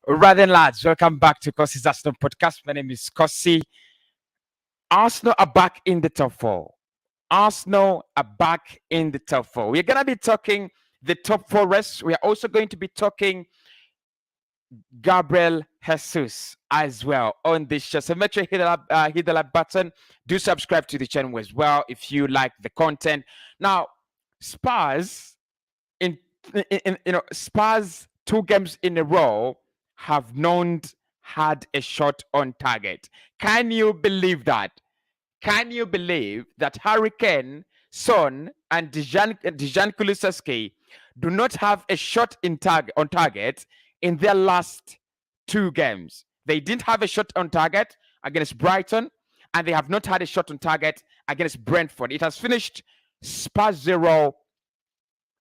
Right then, lads, welcome back to Cossy's Arsenal podcast. My name is Cossy. Arsenal are back in the top four. Arsenal are back in the top four. We're going to be talking the top four rest. We are also going to be talking Gabriel Jesus as well on this show. So make sure you hit the like button. Do subscribe to the channel as well if you like the content. Now, Spurs in Spurs 2 games in a row have not had a shot on target. Can you believe that? Can you believe that Hurricane, Son, and Dejan Kulusevski do not have a shot on target in their last 2 games? They didn't have a shot on target against Brighton, and they have not had a shot on target against Brentford. It has finished Spurs 0,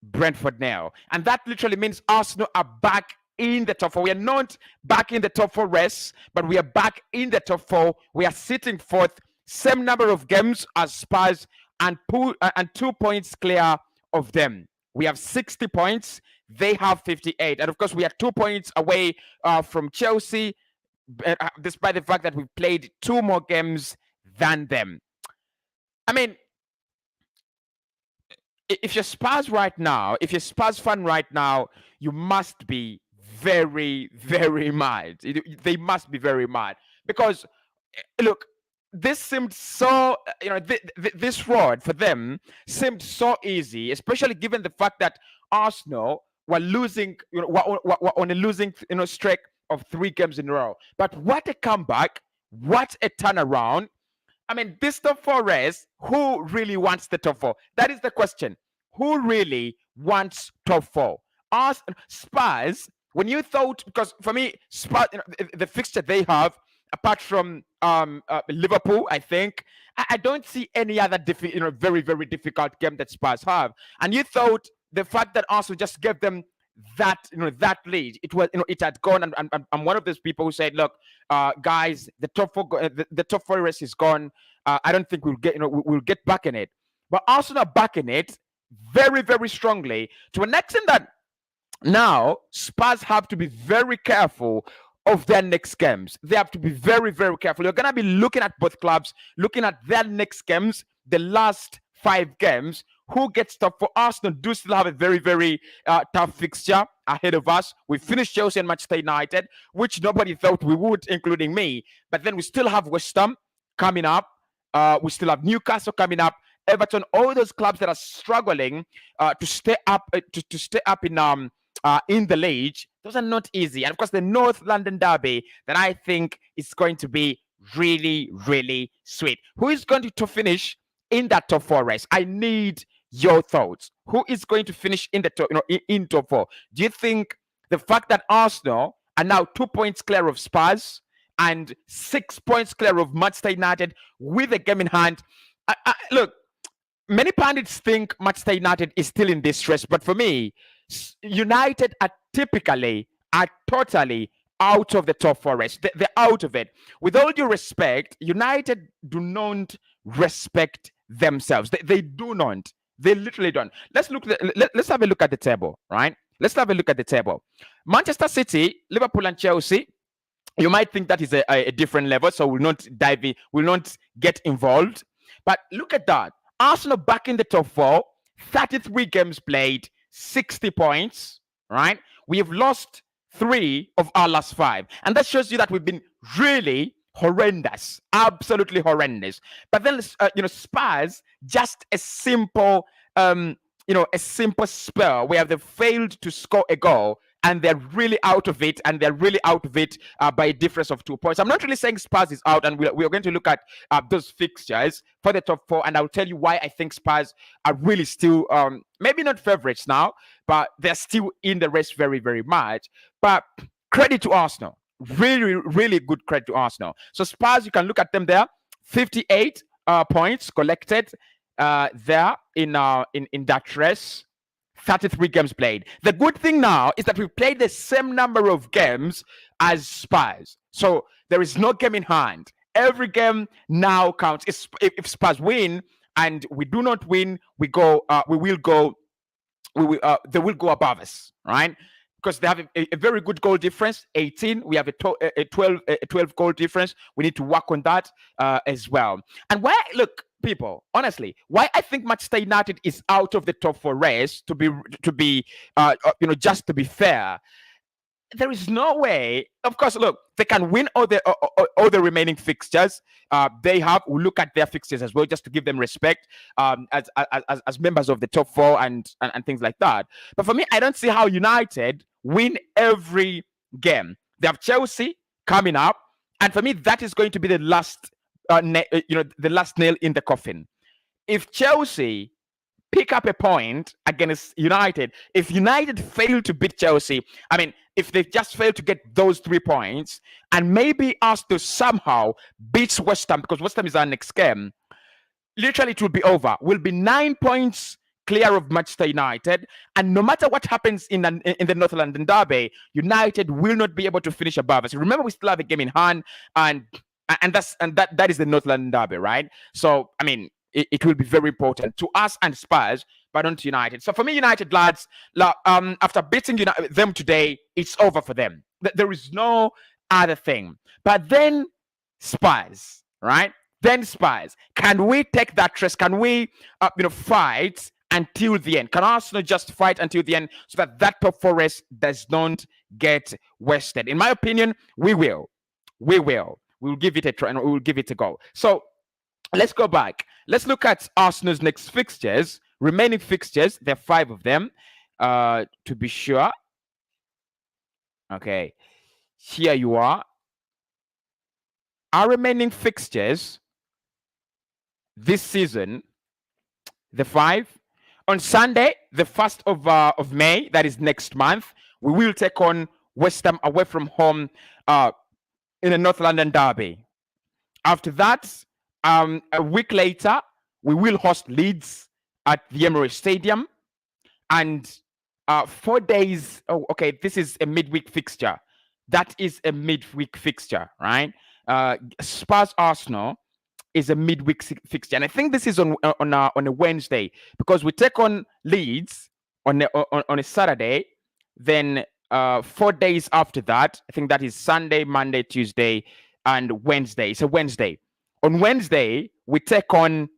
Brentford now. And that literally means Arsenal are back in the top four. We are not back in the top four race, but we are back in the top four. We are sitting fourth, same number of games as Spurs, and 2 points clear of them. We have 60 points. They have 58. And of course, we are 2 points away from Chelsea, despite the fact that we've played 2 more games than them. I mean, if you're Spurs right now, if you're Spurs fan right now, you must be very, very mad. They must be very mad because, look, this seemed so, this road for them seemed so easy, especially given the fact that Arsenal were losing, were on a losing, streak of 3 games in a row. But what a comeback! What a turnaround! I mean, this top four race, who really wants the top four? That is the question. Who really wants top four? Us, Spurs, when you thought, because for me, Spurs, the fixture they have, apart from Liverpool, I think, I don't see any other very, very difficult game that Spurs have. And you thought the fact that Arsenal just gave them that that lead, it had gone, and I'm one of those people who said, look, guys, the top four race is gone. I don't think we'll get back in it. But Arsenal are back in it very, very strongly, to an extent that now Spurs have to be very careful of their next games. They have to be very, very careful. You're going to be looking at both clubs, looking at their next games, the last 5 games. Who gets tough? For Arsenal, do still have a very, very tough fixture ahead of us. We finished Chelsea and Manchester United, which nobody thought we would, including me. But then we still have West Ham coming up. We still have Newcastle coming up, Everton, all those clubs that are struggling to stay up in the league. Those are not easy. And of course, the North London derby that I think is going to be really, really sweet. Who is going to finish in that top four race? I need your thoughts. Who is going to finish in the top, in top four? Do you think the fact that Arsenal are now 2 points clear of Spurs and 6 points clear of Manchester United with a game in hand? Look, many pundits think Manchester United is still in this race, but for me, United are totally out of the top four race. They're out of it. With all due respect, United do not respect themselves. They do not. They literally don't. Let's have a look at the table, right? Let's have a look at the table. Manchester City, Liverpool, and Chelsea. You might think that is a different level, so we'll not dive in. We'll not get involved. But look at that. Arsenal back in the top four. 33 games played, 60 points. Right? We have lost 3 of our last 5, and that shows you that we've been really horrendous, absolutely horrendous. But then, Spurs, just a simple, a simple spell where they failed to score a goal, and they're really out of it, by a difference of 2 points. I'm not really saying Spurs is out, and we're going to look at those fixtures for the top 4, and I'll tell you why I think Spurs are really still, maybe not favorites now, but they're still in the race very, very much. But credit to Arsenal. Really, really good credit to Arsenal. So Spurs, you can look at them there. 58 points collected there in that race. 33 games played. The good thing now is that we've played the same number of games as Spurs. So there is no game in hand. Every game now counts. If Spurs win and we do not win, they will go above us, right? because they have a very good goal difference, 18. We have a 12 goal difference. We need to work on that as well. And why, look, people, honestly, why I think Manchester United is out of the top four race, just to be fair, there is no way. Of course, look, they can win all the remaining fixtures. They have. We look at their fixtures as well, just to give them respect as members of the top four and things like that. But for me, I don't see how United win every game. They have Chelsea coming up, and for me, that is going to be the last, the last nail in the coffin. If Chelsea pick up a point against United, if United fail to beat Chelsea, I mean, if they just fail to get those 3 points and maybe us to somehow beat West Ham, because West Ham is our next game, literally it will be over. We'll be 9 points clear of Manchester United, and no matter what happens in the North London derby, United will not be able to finish above us. Remember, we still have a game in hand, and that is the North London derby, right? So I mean, it will be very important to us and Spurs, but not to United. So for me, United lads, after beating them today, it's over for them. There is no other thing. But then Spurs, right? Then Spurs. Can we take that risk? Can we, fight until the end? Can Arsenal just fight until the end so that top four race does not get wasted? In my opinion, we will. We will. We'll give it a try and we'll give it a go. So let's go back. Let's look at Arsenal's next fixtures. Remaining fixtures, there are 5 of them, to be sure. Okay, here you are. Our remaining fixtures this season, the 5. On Sunday, the 1st of May, that is next month, we will take on West Ham away from home in a North London derby. After that, a week later, we will host Leeds at the Emirates Stadium. And 4 days, this is a midweek fixture. That is a midweek fixture, right? Spurs Arsenal is a midweek fixture. And I think this is on a Wednesday, because we take on Leeds on a Saturday. Then 4 days after that, I think that is Sunday, Monday, Tuesday, and Wednesday. It's a Wednesday. On Wednesday, we take on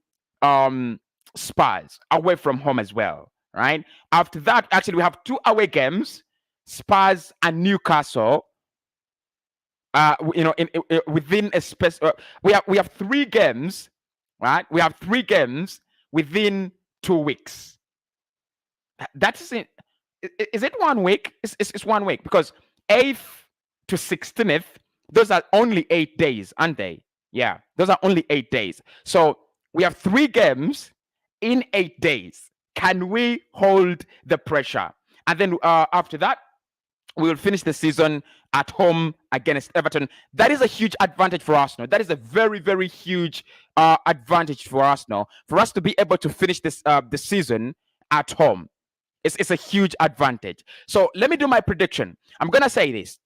Spurs away from home as well, right? After that, actually, we have 2 away games, Spurs and Newcastle. Within a space, we have 3 games, right? We have 3 games within 2 weeks. That is it. Is it 1 week? It's 1 week, because 8th to 16th, those are only 8 days, aren't they? Yeah, those are only 8 days. So we have 3 games in 8 days. Can we hold the pressure? And then after that, we will finish the season at home against Everton. That is a huge advantage for Arsenal. That is a very, very huge advantage for Arsenal. For us to be able to finish this the season at home, it's a huge advantage. So let me do my prediction. I'm gonna say this: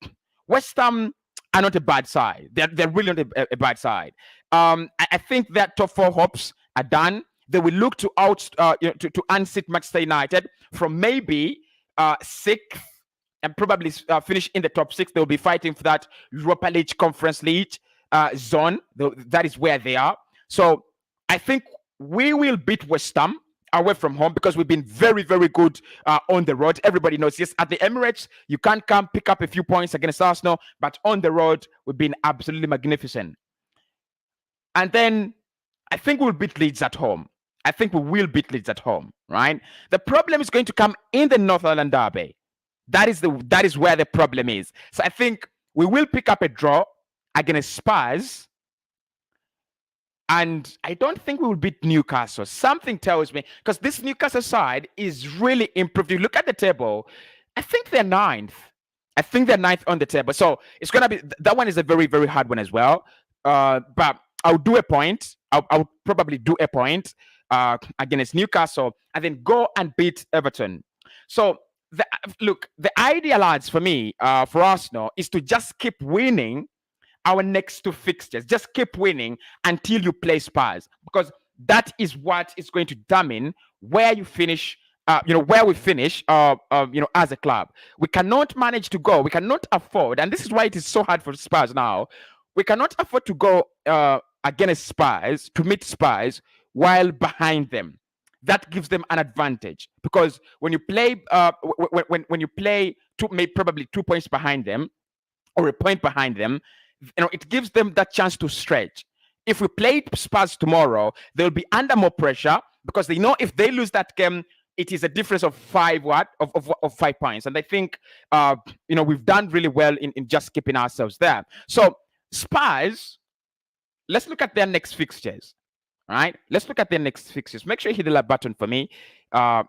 West Ham are not a bad side. They're really not a bad side. I think that top 4 hopes are done. They will look to to unseat Manchester United from maybe 6th and probably finish in the top 6. They'll be fighting for that Europa League, Conference League zone. That is where they are. So I think we will beat West Ham away from home, because we've been very, very good on the road. Everybody knows, yes, at the Emirates, you can't come pick up a few points against Arsenal, but on the road, we've been absolutely magnificent. And then I think we'll beat Leeds at home. I think we will beat Leeds at home, right? The problem is going to come in the North London derby. That is where the problem is. So I think we will pick up a draw against Spurs, and I don't think we will beat Newcastle. Something tells me, because this Newcastle side is really improved. You look at the table, I think they're 9th. I think they're 9th on the table. So it's going to be, that one is a very, very hard one as well. But I'll do a point. I'll probably do a point against Newcastle, and then go and beat Everton. So the idea, lads, for me, for Arsenal, is to just keep winning our next 2 fixtures. Just keep winning until you play Spurs, because that is what is going to determine where you finish where we finish, as a club. We cannot manage to go. We cannot afford, and this is why it is so hard for Spurs now. We cannot afford to go against Spurs, to meet Spurs while behind them. That gives them an advantage because when you play, when you play probably 2 points behind them or a point behind them, it gives them that chance to stretch. If we play Spurs tomorrow, they'll be under more pressure because they know if they lose that game, it is a difference of 5 points. And I think we've done really well in just keeping ourselves there. So Spurs, let's look at their next fixtures. All right, let's look at their next fixtures. Make sure you hit the like button for me.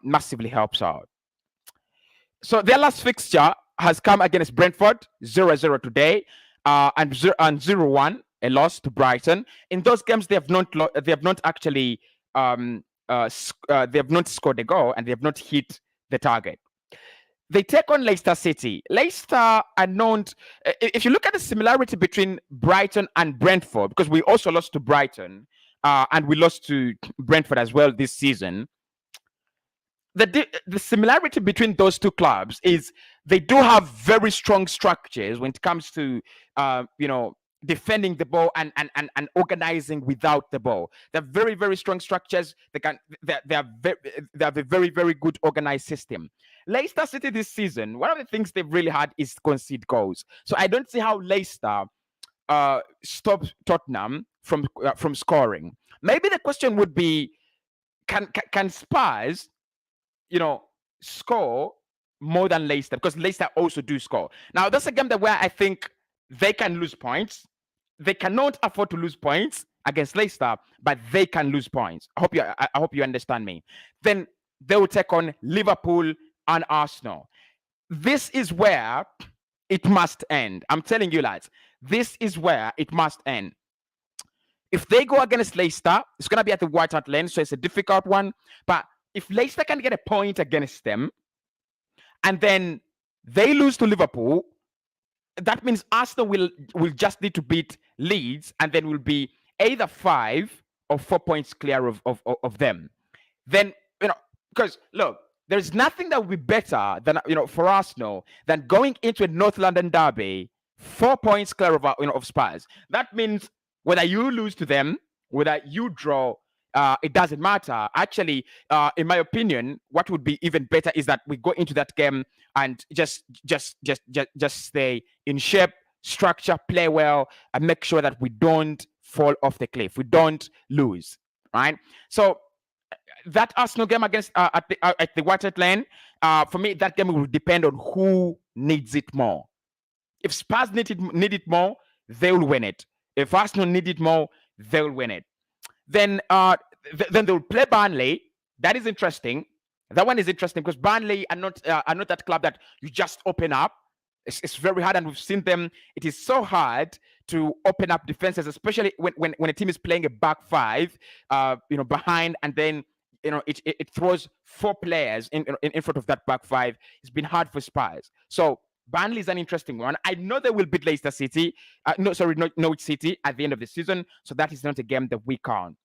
Massively helps out. So their last fixture has come against Brentford, 0-0 today, and 0-1, a loss to Brighton. In those games, they have not actually they have not scored a goal and they have not hit the target. They take on Leicester City. Leicester are known. If you look at the similarity between Brighton and Brentford, because we also lost to Brighton and we lost to Brentford as well this season. The similarity between those two clubs is they do have very strong structures when it comes to defending the ball and organizing without the ball. They're very, very strong structures. They have a very, very good organized system. Leicester City this season, one of the things they've really had is concede goals. So I don't see how Leicester stops Tottenham from scoring. Maybe the question would be, can Spurs score more than Leicester, because Leicester also do score. Now, that's a game where I think they can lose points. They cannot afford to lose points against Leicester, but they can lose points. I hope you understand me. Then they will take on Liverpool and Arsenal. This is where it must end. I'm telling you, lads, this is where it must end. If they go against Leicester, it's going to be at the White Hart Lane, so it's a difficult one. But if Leicester can get a point against them, and then they lose to Liverpool, that means Arsenal will just need to beat Leeds, and then will be either 5 or 4 points clear of them. Then, because look, there's nothing that would be better than for Arsenal than going into a North London derby 4 points clear of Spurs. That means whether you lose to them, whether you draw, it doesn't matter. Actually, in my opinion, what would be even better is that we go into that game and just stay in shape, structure, play well, and make sure that we don't fall off the cliff. We don't lose, right? So that Arsenal game against at the White Hart Lane, for me, that game will depend on who needs it more. If Spurs need it more, they will win it. If Arsenal need it more, they will win it. Then they'll play Burnley. That is interesting. That one is interesting because Burnley are not that club that you just open up. It's very hard, and we've seen them. It is so hard to open up defenses, especially when a team is playing a back five, behind, and then it throws 4 players in front of that back five. It's been hard for Spurs. So Burnley is an interesting one. I know they will beat Leicester City. Norwich City at the end of the season. So that is not a game that we count.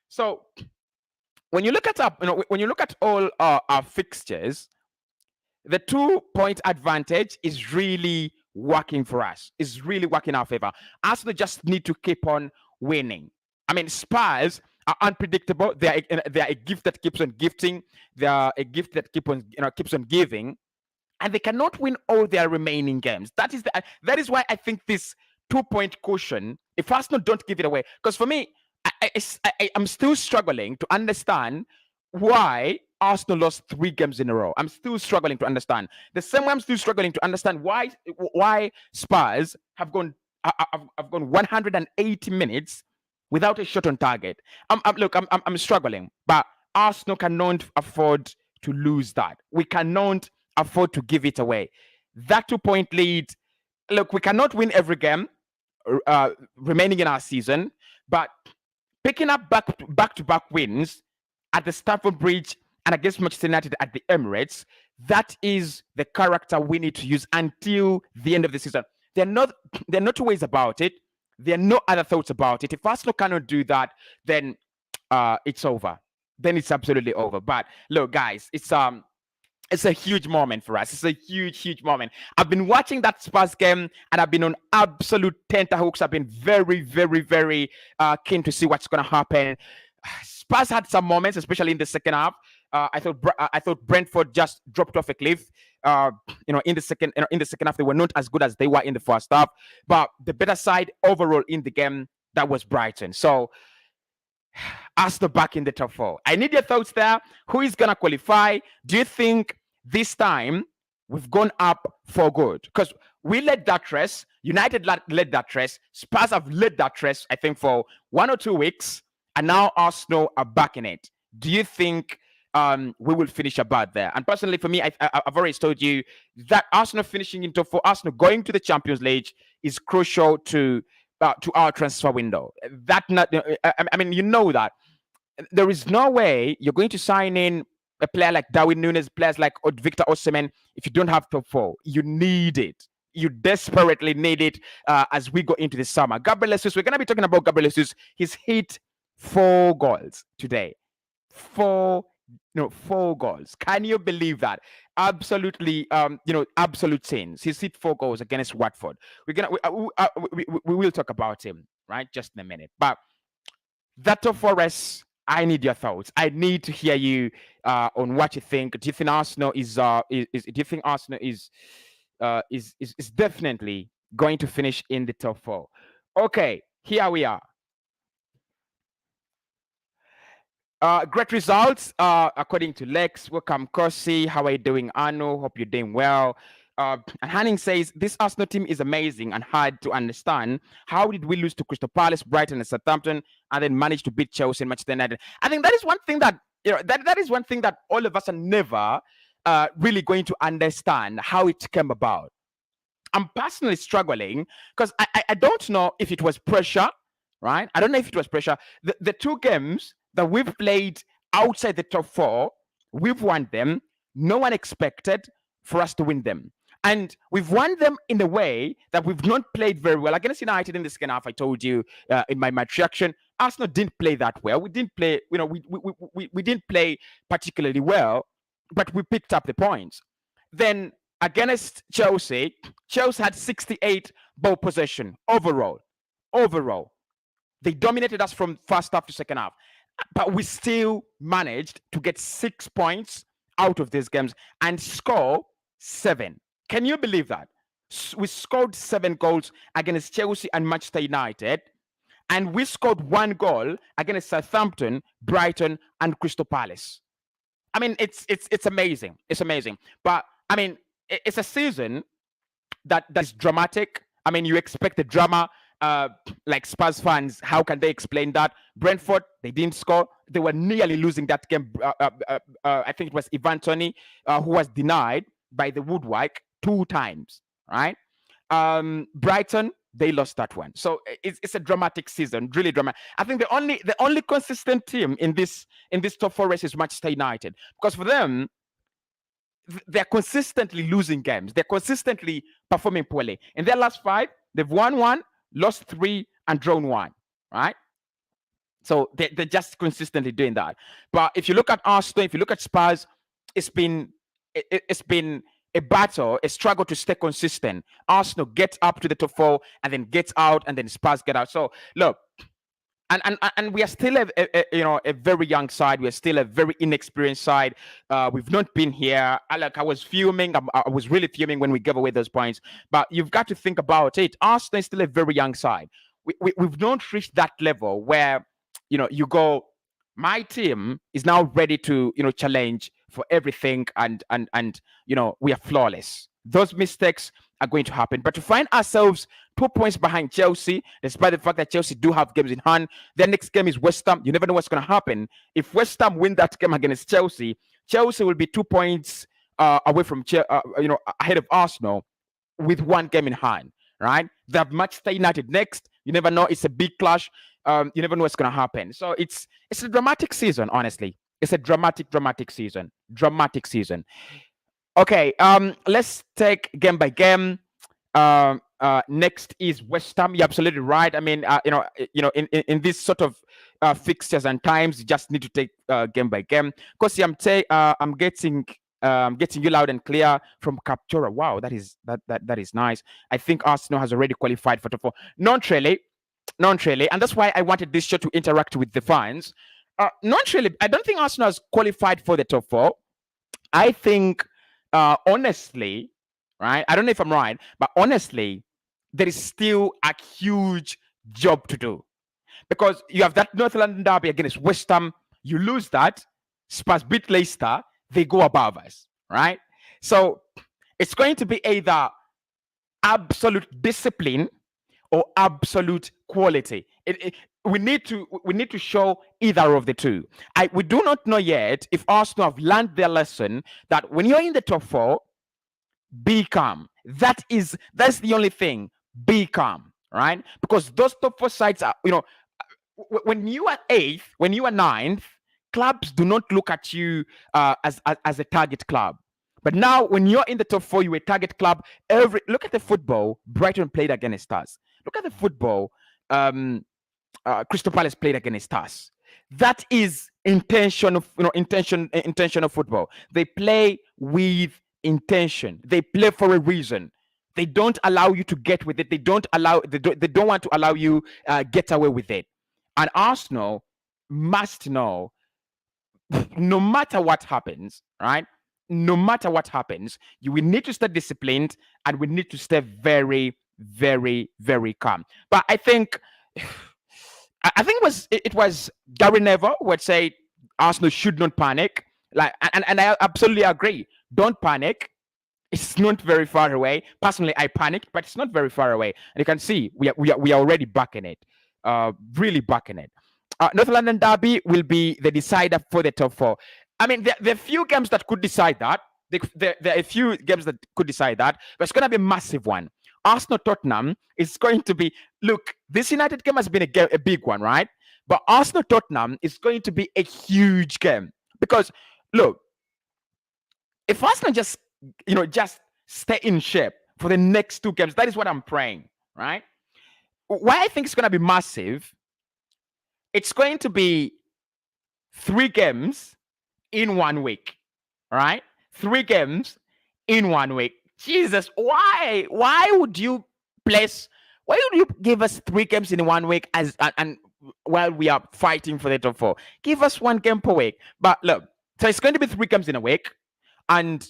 So when you look at all our fixtures, the 2-point advantage is really working for us. It's really working in our favor. Arsenal just need to keep on winning. I mean, Spurs are unpredictable. They are a gift that keeps on gifting. They are a gift that keeps on giving, and they cannot win all their remaining games. That is why I think this 2-point cushion, if Arsenal don't give it away, because for me, I'm still struggling to understand why Arsenal lost 3 games in a row. I'm still struggling to understand. The same way I'm still struggling to understand why Spurs have gone 180 minutes without a shot on target. I'm struggling, but Arsenal cannot afford to lose that. We cannot afford to give it away. That 2-point lead. Look, we cannot win every game remaining in our season, but picking up back-to-back wins at the Stamford Bridge and against Manchester United at the Emirates, that is the character we need to use until the end of the season. There are no two ways about it. There are no other thoughts about it. If Arsenal cannot do that, then it's over. then it's absolutely over. But look, guys, it's a huge moment for us. It's a huge moment. I've been watching that Spurs game and I've been on absolute tenterhooks. I've been very keen to see what's going to happen. Spurs had some moments, especially in the second half. I thought Brentford just dropped off a cliff. Uh, in the second half, they were not as good as they were in the first half. But the better side overall in the game, that was Brighton. So Arsenal back in the top four. I need your thoughts there. Who is gonna qualify? Do you think this time we've gone up for good? Because we led that race. United led that race. Spurs have led that race, I think, for 1 or 2 weeks, and now Arsenal are back in it. Do you think we will finish about there? And personally, for me, I've already told you that Arsenal finishing in top four, Arsenal going to the Champions League is crucial to our transfer window. That not, I mean, you know that there is no way you're going to sign in a player like Darwin Núñez, players like Victor Osimhen, if you don't have top four. You need it. You desperately need it as we go into the summer. Gabriel Jesus, we're going to be talking about Gabriel Jesus. He's hit 4 goals today. 4 goals. Can you believe that? Absolutely, absolute sins. He's hit 4 goals against Watford. We will talk about him, right, just in a minute. But that top four race, I need your thoughts. I need to hear you on what you think. Do you think Arsenal is definitely going to finish in the top four? Okay, here we are. Great results, according to Lex. Welcome, Cossy. How are you doing, Arno? Hope you're doing well. And Hanning says, this Arsenal team is amazing and hard to understand. How did we lose to Crystal Palace, Brighton, and Southampton, and then manage to beat Chelsea and Manchester United? I think that is one thing that, that is one thing that all of us are never really going to understand how it came about. I'm personally struggling because I don't know if it was pressure, right? I don't know if it was pressure. The 2 games that we've played outside the top four, we've won them. No one expected for us to win them. And we've won them in a way that we've not played very well. Against United in the second half, I told you in my match reaction, Arsenal didn't play that well. We didn't play, we didn't play particularly well, but we picked up the points. Then against Chelsea had 68 ball possession overall. They dominated us from first half to second half. But we still managed to get 6 points out of these games and score 7. Can you believe that? We scored 7 goals against Chelsea and Manchester United, and we scored 1 goal against Southampton, Brighton, and Crystal Palace. I mean, it's amazing. It's amazing. But I mean, it's a season that is dramatic. I mean, you expect the drama. Like Spurs fans, how can they explain that? Brentford, they didn't score. They were nearly losing that game. I think it was Ivan Toney who was denied by the woodwork 2 times, right? Brighton, they lost that one. So it's a dramatic season, really dramatic. I think the only consistent team in this top 4 race is Manchester United, because for them, they're consistently losing games. They're consistently performing poorly. In their last 5, they've won 1, lost 3, and drawn 1, right? So they're just consistently doing that. But if you look at Arsenal, if you look at Spurs, it's been a battle, a struggle to stay consistent. Arsenal gets up to the top 4 and then gets out, and then Spurs get out. So look, and we are still a very young side. We are still a very inexperienced side. We've not been here. I was fuming. I was really fuming when we gave away those points. But you've got to think about it. Arsenal is still a very young side. We've not reached that level where you go, my team is now ready to challenge for everything, and we are flawless. Those mistakes are going to happen. But to find ourselves 2 points behind Chelsea, despite the fact that Chelsea do have games in hand, their next game is West Ham. You never know what's going to happen. If West Ham win that game against Chelsea, Chelsea will be 2 points away from ahead of Arsenal with 1 game in hand. Right? They have Manchester United next. You never know. It's a big clash. You never know what's going to happen. So it's a dramatic season. Honestly, it's a dramatic season. Dramatic season. Okay, let's take game by game. Next is West Ham. You're absolutely right. I mean, in this sort of fixtures and times. You just need to take game by game. Cossy, I'm getting you loud and clear from Captura. Wow, that is nice. I think Arsenal has already qualified for top four. Non-really, and that's why I wanted this show to interact with the fans. Non-really, I don't think Arsenal has qualified for the top four. I think, honestly, right? I don't know if I'm right, but honestly, there is still a huge job to do because you have that North London derby against West Ham. You lose that, Spurs beat Leicester, they go above us, right? So it's going to be either absolute discipline or absolute quality. We need to show either of the two. We do not know yet if Arsenal have learned their lesson that when you're in the top four, be calm. That's the only thing. Be calm, right? Because those top four sides are, when you are eighth, when you are ninth, clubs do not look at you as a target club. But now, when you're in the top four, you're a target club. Look at the football Brighton played against us. Look at the football Crystal Palace played against us. That is intentional football. They play with intention. They play for a reason. They don't allow you to get with it. They don't want to allow you get away with it. And Arsenal must know, no matter what happens, right? No matter what happens, you will need to stay disciplined and we need to stay very, very, very calm. But I think it was Gary Neville who had said Arsenal should not panic. And I absolutely agree. Don't panic. It's not very far away. Personally, I panicked, but it's not very far away. And you can see we are already back in it. Really back in it. North London Derby will be the decider for the top four. I mean, there are a few games that could decide that. There are a few games that could decide that, but it's going to be a massive one. Arsenal Tottenham is going to be, look, this United game has been a big one, right? But Arsenal Tottenham is going to be a huge game because, look, if Arsenal just stay in shape for the next two games, that is what I'm praying, right? Why I think it's going to be massive, it's going to be 3 games in 1 week, right? 3 games in 1 week. Jesus, why would you give us 3 games in 1 week and while we are fighting for the top 4? Give us 1 game per week. But look, so it's going to be 3 games in a week, and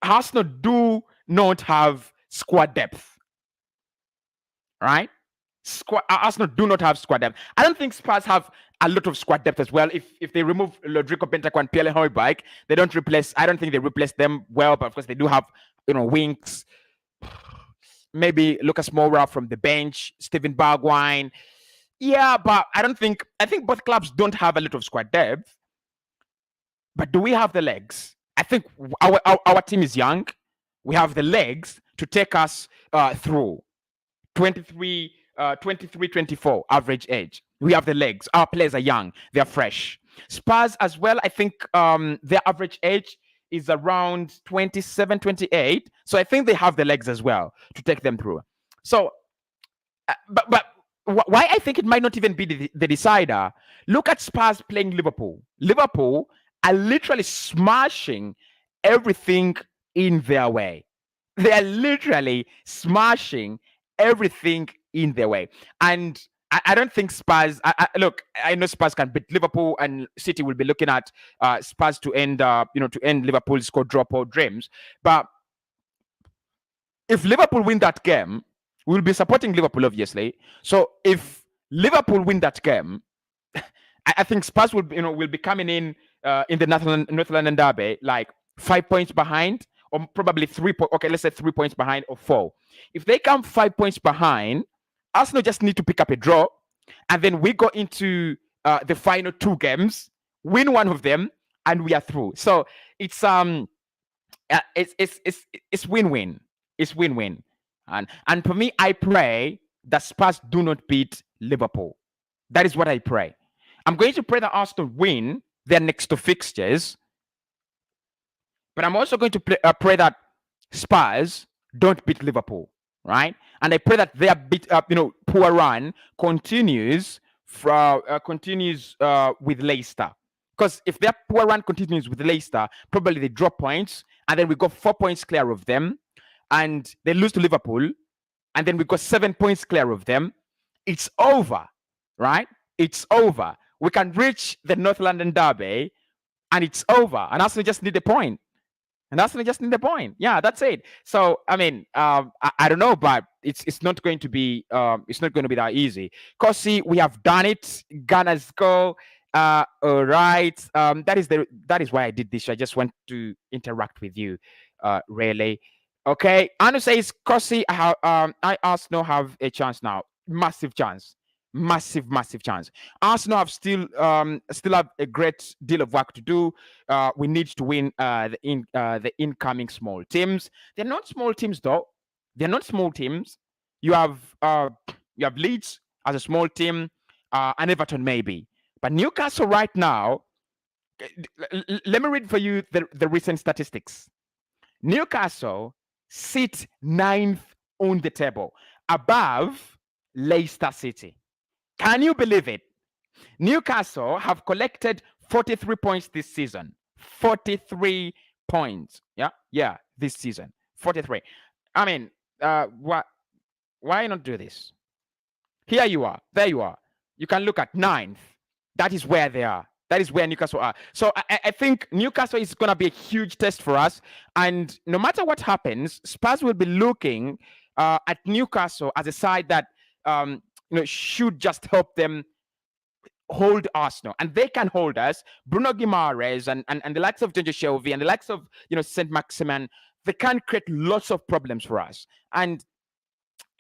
Arsenal do not have squad depth, right? Arsenal do not have squad depth. I don't think Spurs have a lot of squad depth as well. If they remove Rodrigo Bentancur and Pierre Højbjerg, I don't think they replace them well, but of course they do have, wings. Maybe Lucas Moura from the bench, Steven Bergwijn. Yeah, but I think both clubs don't have a lot of squad depth. But do we have the legs? I think our team is young. We have the legs to take us through 23, 24 average age. We have the legs. Our players are young. They're fresh. Spurs as well, I think their average age is around 27, 28. So I think they have the legs as well to take them through. So, but why I think it might not even be the decider, look at Spurs playing Liverpool. Liverpool are literally smashing everything in their way. They are literally smashing everything in their way. And I don't think Spurs, look, I know Spurs can beat Liverpool, and City will be looking at Spurs to end Liverpool's quadruple dreams. But if Liverpool win that game, we'll be supporting Liverpool, obviously. So if Liverpool win that game, I think Spurs will be coming in the North London derby like 5 points behind, or probably 3 points. Okay, let's say 3 points behind or 4. If they come 5 points behind, Arsenal just need to pick up a draw, and then we go into the final 2 games, win one of them, and we are through. So it's win-win. It's win-win. And for me, I pray that Spurs do not beat Liverpool. That is what I pray. I'm going to pray that Arsenal win their next 2 fixtures, but I'm also going to pray that Spurs don't beat Liverpool, right? And I pray that their poor run continues continues with Leicester. Because if their poor run continues with Leicester, probably they drop points, and then we got 4 points clear of them, and they lose to Liverpool, and then we got 7 points clear of them. It's over, right? It's over. We can reach the North London derby, and it's over. And Arsenal just need a point. And Arsenal just need a point. Yeah, that's it. So I mean, I don't know, but it's not going to be that easy. Cossy, we have done it. Gunners go. All right. That is why I did this. I just want to interact with you, really. Okay. Anu says, Cossy, I Arsenal have a chance now. Massive chance. Massive chance. Arsenal have still have a great deal of work to do. We need to win the incoming small teams. They're not small teams though. They're not small teams. You have Leeds as a small team, and Everton maybe. But Newcastle right now, let me read for you the recent statistics. Newcastle sit 9th on the table, above Leicester City. Can you believe it? Newcastle have collected 43 points this season. 43 points. Yeah, this season. 43. I mean, why not do this? Here you are. There you are. You can look at 9th. That is where they are. That is where Newcastle are. So I think Newcastle is going to be a huge test for us. And no matter what happens, Spurs will be looking at Newcastle as a side that should just help them hold Arsenal, and they can hold us. Bruno Guimaraes and the likes of Ginger Shelby and the likes of Saint Maximin, they can create lots of problems for us, and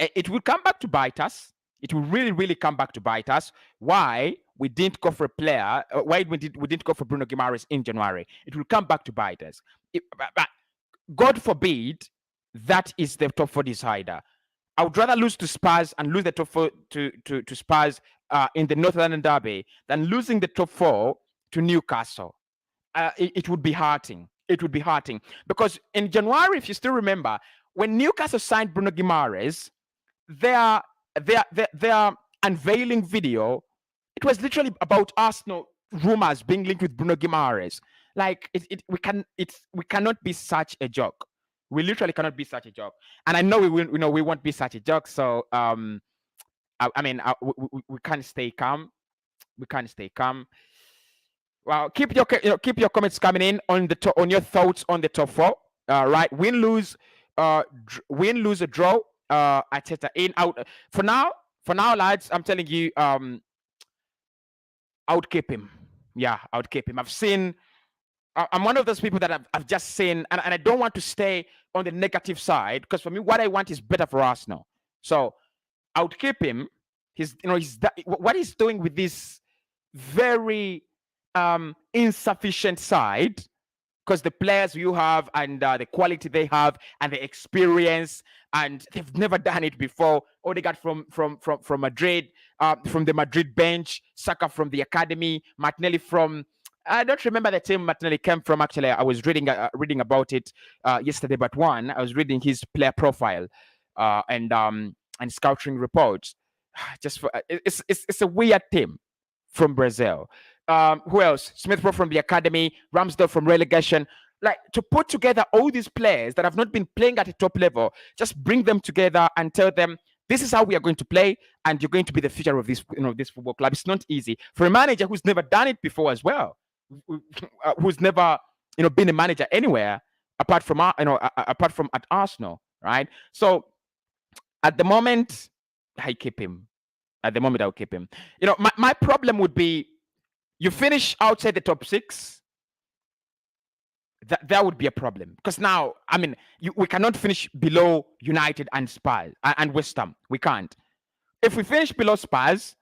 it will come back to bite us. It will really come back to bite us. Why we didn't go for a player? Why we didn't go for Bruno Guimaraes in January? It will come back to bite us. But God forbid that is the top 4 decider. I would rather lose to Spurs and lose the top 4 to Spurs in the North London derby than losing the top 4 to Newcastle. It would be hurting. It would be hurting because in January, if you still remember, when Newcastle signed Bruno Guimaraes, their unveiling video, it was literally about Arsenal rumors being linked with Bruno Guimaraes. Like we cannot be such a joke. We literally cannot be such a joke, and I know we won't be such a joke. So we can't stay calm. We can't stay calm. Well, keep your comments coming in on your thoughts on the top 4. Right, win, lose, or draw. Arteta in, out. For now, lads, I'm telling you, I would keep him. Yeah, I would keep him. I'm one of those people that I've just seen, and I don't want to stay on the negative side because for me, what I want is better for Arsenal. So I would keep him. What he's doing with this very insufficient side, because the players you have and the quality they have and the experience, and they've never done it before. Odegaard from Madrid, from the Madrid bench, Saka from the academy, Martinelli from. I don't remember the team Martinelli came from. Actually, I was reading about it yesterday. But I was reading his player profile and scouting reports. Just for it's a weird team from Brazil. Who else? Smith Rowe from the academy, Ramsdale from relegation. Like, to put together all these players that have not been playing at a top level, just bring them together and tell them this is how we are going to play, and you're going to be the future of this this football club. It's not easy for a manager who's never done it before as well, who's never been a manager anywhere apart from at Arsenal, right? So at the moment, I keep him. At the moment, I'll keep him. My problem would be you finish outside the top 6. That would be a problem because now, we cannot finish below United and Spurs and West Ham. We can't. If we finish below Spurs,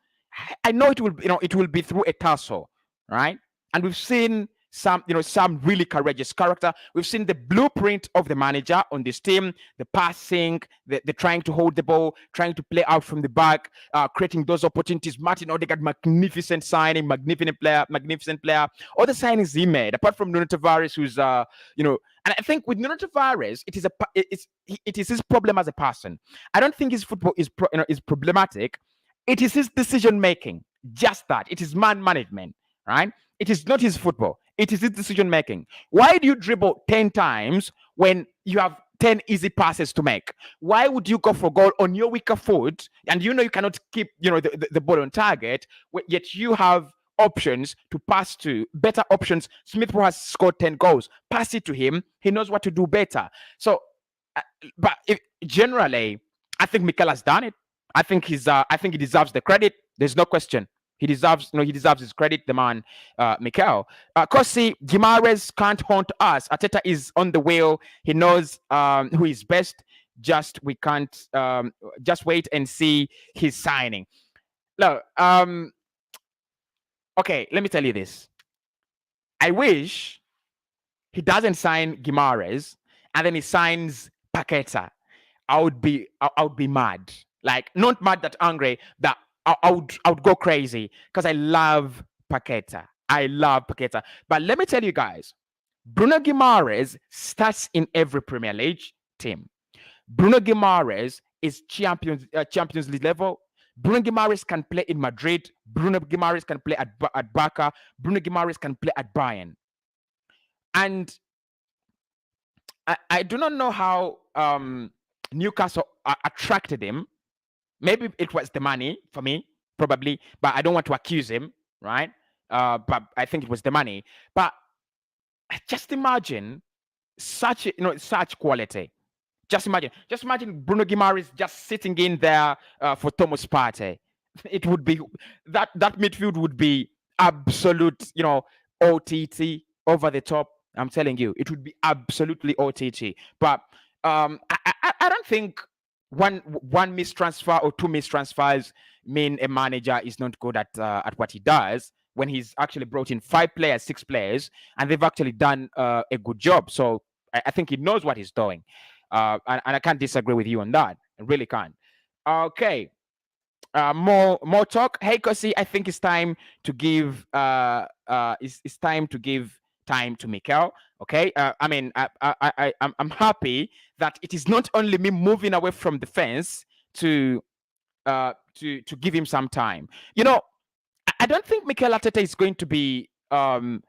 I know it will be through a tussle, right? And we've seen some really courageous character. We've seen the blueprint of the manager on this team: the passing, the trying to hold the ball, trying to play out from the back, creating those opportunities. Martin Odegaard, magnificent signing, magnificent player. All the signings he made, apart from Nuno Tavares, who's and I think with Nuno Tavares, it is his problem as a person. I don't think his football is problematic. It is his decision making. Just that. It is man management, right? It is not his football. It is his decision making. Why do you dribble 10 times when you have 10 easy passes to make? Why would you go for goal on your weaker foot and you know you cannot keep, the ball on target, yet you have options to pass to, better options. Smith Rowe has scored 10 goals. Pass it to him. He knows what to do better. So, but generally, I think Mikel has done it. I think I think he deserves the credit. There's no question. He deserves his credit, the man, Mikel. Cossy, Guimaraes can't haunt us. Arteta is on the wheel. He knows who is best. We can't, just wait and see his signing. Look, okay, let me tell you this. I wish he doesn't sign Guimaraes and then he signs Paqueta. I would be mad. Like, not mad that angry, that I would go crazy because I love Paqueta. I love Paqueta. But let me tell you guys, Bruno Guimaraes starts in every Premier League team. Bruno Guimaraes is Champions League level. Bruno Guimaraes can play in Madrid. Bruno Guimaraes can play at Barca. Bruno Guimaraes can play at Bayern. And I do not know how Newcastle attracted him. Maybe it was the money for me, probably, but I don't want to accuse him, right? But I think it was the money. But just imagine such quality. Just imagine Bruno Guimaraes just sitting in there for Thomas Partey. It would be that midfield would be absolute, OTT, over the top. I'm telling you, it would be absolutely OTT. But I don't think one mistransfer or two mistransfers mean a manager is not good at what he does, when he's actually brought in 5 players, 6 players, and they've actually done a good job. So I think he knows what he's doing. And I can't disagree with you on that. I really can't. Okay. More talk. Hey, Cossy, I think it's time to give it's time to give time to Mikel. Okay. I mean, I'm happy that it is not only me moving away from the fence to give him some time. I don't think Mikel Arteta is going to be I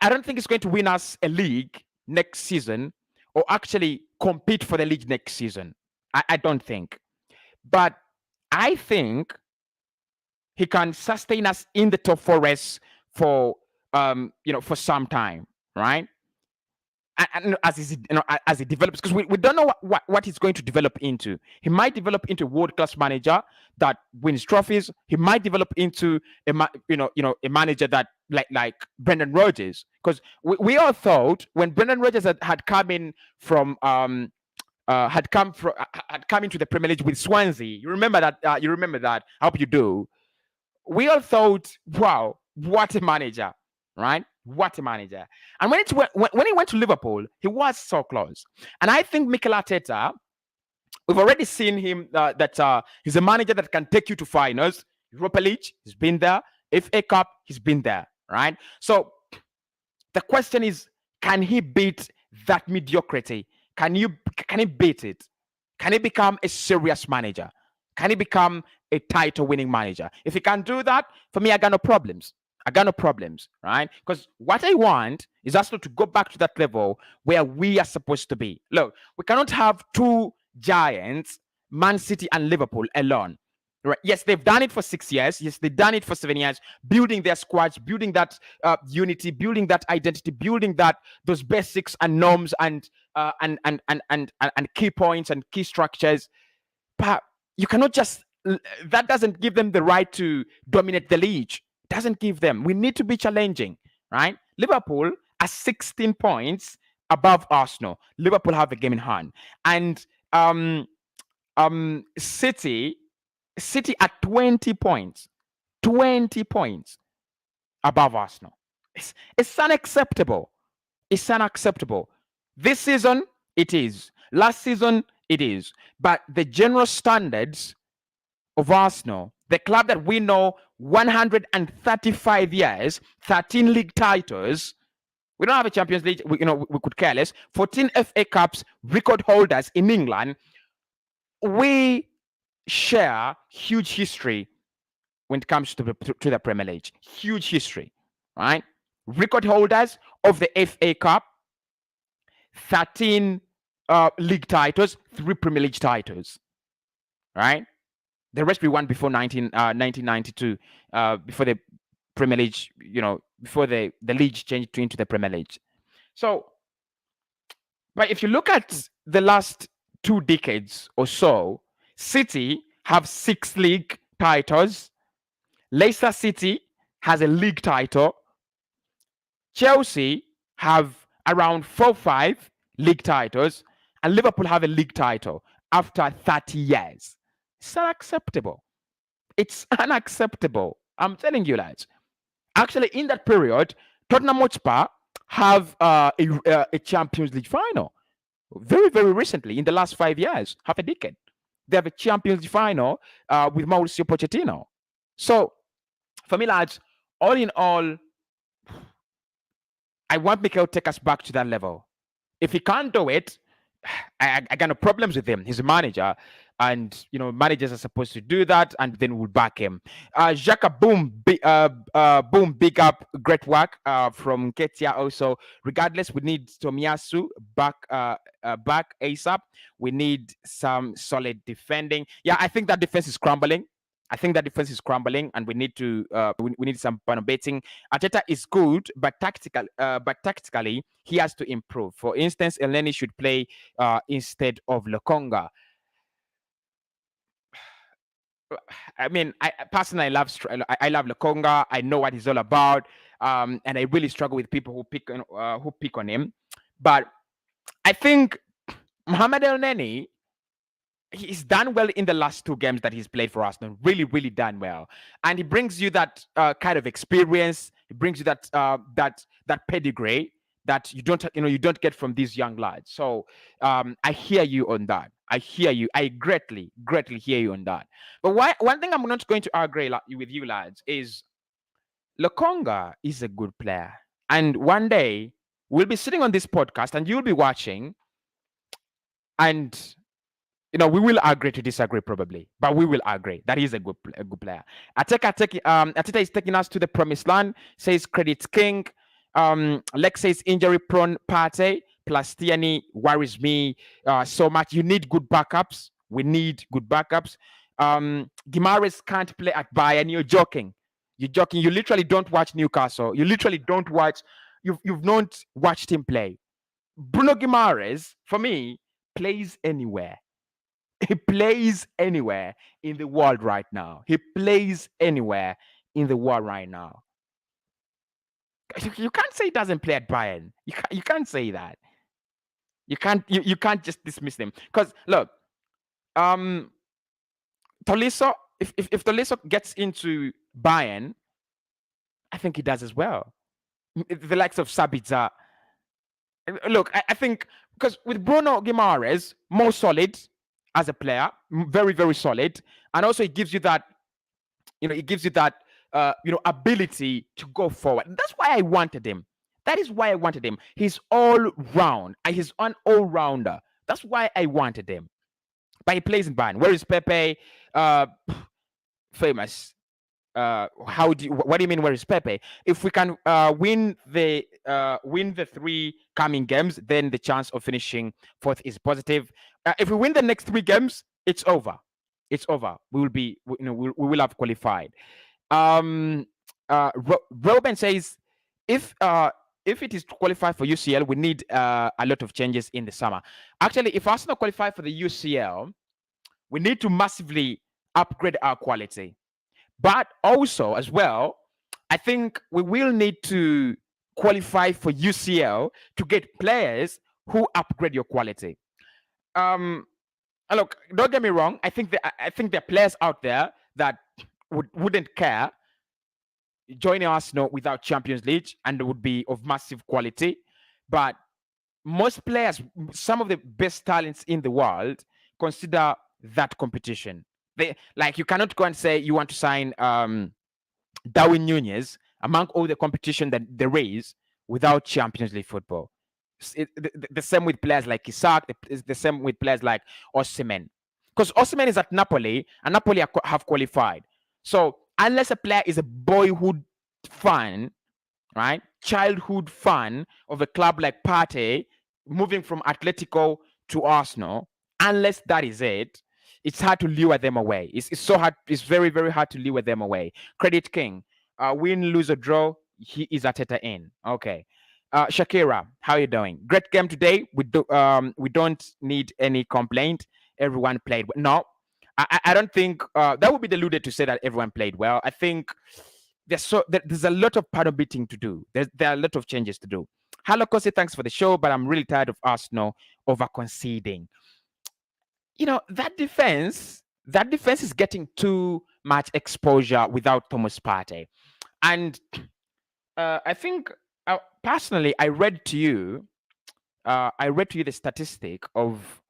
don't think he's going to win us a league next season, or actually compete for the league next season. I don't think. But I think he can sustain us in the top 4 race for for some time, right? And as he develops, because we don't know what he's going to develop into. He might develop into a world-class manager that wins trophies. He might develop into a manager that like Brendan Rodgers, because we all thought when Brendan Rodgers had come in from had come into the Premier League with Swansea. You remember that? I hope you do. We all thought, wow, what a manager, right? What a manager. And when he went to Liverpool, he was so close. And I think Mikel Arteta, we've already seen him that he's a manager that can take you to finals. Europa League, he's been there. FA Cup, he's been there, right? So the question is, can he beat that mediocrity? Can he beat it? Can he become a serious manager? Can he become a title-winning manager? If he can do that, for me, I got no problems. Right? Because what I want is also to go back to that level where we are supposed to be. Look, we cannot have 2 giants, Man City and Liverpool, alone. Right? Yes, they've done it for 6 years. Yes, they've done it for 7 years, building their squads, building that unity, building that identity, building those basics and norms and key points and key structures. But you cannot just, that doesn't give them the right to dominate the league. Doesn't give them. We need to be challenging, right? Liverpool are 16 points above Arsenal. Liverpool have a game in hand, and City at 20 points above Arsenal. It's unacceptable. It's unacceptable. This season it is. Last season it is. But the general standards of Arsenal, the club that we know, 135 years, 13 league titles. We don't have a Champions League. We could care less. 14 FA Cups, record holders in England. We share huge history when it comes to the Premier League. Huge history, right? Record holders of the FA Cup, 13 league titles, 3 Premier League titles, right? The rest we won before 1992, before the Premier League, before the league changed into the Premier League. So, but if you look at the last 2 decades or so, City have 6 league titles. Leicester City has a league title. Chelsea have around 4-5 league titles, and Liverpool have a league title after 30 years. It's unacceptable. It's unacceptable. I'm telling you, lads. Actually, in that period, Tottenham Hotspur have a Champions League final. Very, very recently, in the last 5 years, half a decade, they have a Champions League final with Mauricio Pochettino. So, for me, lads, all in all, I want Mikel to take us back to that level. If he can't do it, I got no problems with him. He's a manager, and managers are supposed to do that, and then we'll back him. Xhaka, boom, big up, great work from Ketia. Also, regardless, we need Tomiyasu back ASAP. We need some solid defending. Yeah, I think that defense is crumbling. And we need to we need some baiting. Arteta is good, but tactically he has to improve. For instance, Elneny should play instead of Lokonga. I mean, I personally love Lokonga. I know what he's all about, and I really struggle with people who pick on him. But I think Mohamed Elneny, he's done well in the last 2 games that he's played for Arsenal. Really, really done well, and he brings you that kind of experience. He brings you that that pedigree that you don't get from these young lads. So I hear you on that. I hear you. I greatly hear you on that. But one thing I'm not going to agree with you lads is Lokonga is a good player, and one day we'll be sitting on this podcast and you'll be watching, and we will agree to disagree probably, but we will agree that he's a good player. Arteta is taking us to the promised land, says Credit King. Lex says injury prone Partey plus Tierney worries me so much. You need good backups. We need good backups. Guimaraes can't play at Bayern. You're joking. You literally don't watch Newcastle. You literally don't watch. You've not watched him play. Bruno Guimaraes, for me, plays anywhere. He plays anywhere in the world right now. You can't say he doesn't play at Bayern. You can't say that. You can't just dismiss him. Because look, Tolisso, if Tolisso gets into Bayern, I think he does as well. The likes of Sabitzer. Look, I think because with Bruno Guimaraes, more solid as a player, very, very solid, and also it gives you that, ability to go forward. That's why I wanted him. That is why I wanted him. He's all round. He's an all-rounder. That's why I wanted him. But he plays in Bayern. Where is Pepe? Famous. What do you mean? Where is Pepe? If we can win the 3 coming games, then the chance of finishing 4th is positive. If we win the next 3 games, it's over. We will be, we will have qualified. Robin says, if it is to qualify for UCL, we need a lot of changes in the summer. Actually, if Arsenal qualify for the UCL, we need to massively upgrade our quality. But also, as well, I think we will need to qualify for UCL to get players who upgrade your quality. Look, don't get me wrong. I think there are players out there that wouldn't care joining Arsenal without Champions League, and would be of massive quality. But most players, some of the best talents in the world, consider that competition. You cannot go and say you want to sign Darwin Nunez among all the competition that there is without Champions League football. The same with players like Isak, the same with players like Osimhen. Because Osimhen is at Napoli, and Napoli have qualified. So unless a player is a boyhood fan, right? Childhood fan of a club like Partey, moving from Atletico to Arsenal, unless that is it, it's hard to lure them away. It's so hard. It's very, very hard to lure them away. Credit King, win, lose, or draw, he is Arteta in. Okay. Shakira, how you doing? Great game today. We don't need any complaint. Everyone played well. No, I don't think that would be deluded to say that everyone played well. I think there's a lot of paddle beating to do. There are a lot of changes to do. Hello, Cossy, thanks for the show, but I'm really tired of Arsenal over conceding. That defense is getting too much exposure without Thomas Partey. And I think personally, I read to you the statistic of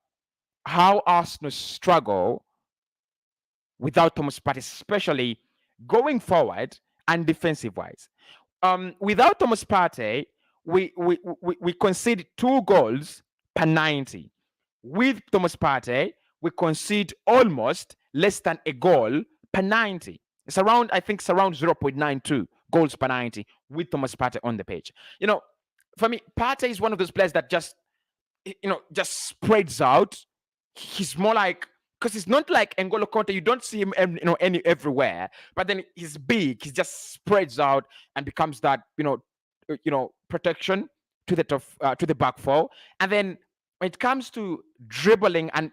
how Arsenal struggle without Thomas Partey, especially going forward and defensive wise. Without Thomas Partey, we concede 2 goals per 90. With Thomas Partey, we concede almost less than a goal per 90. It's around 0.92 goals per 90 with Thomas Partey on the pitch. For me, Partey is one of those players that just spreads out. He's more like, because it's not like N'Golo Conte. You don't see him, everywhere. But then he's big. He just spreads out and becomes that, protection to the back four. And then when it comes to dribbling and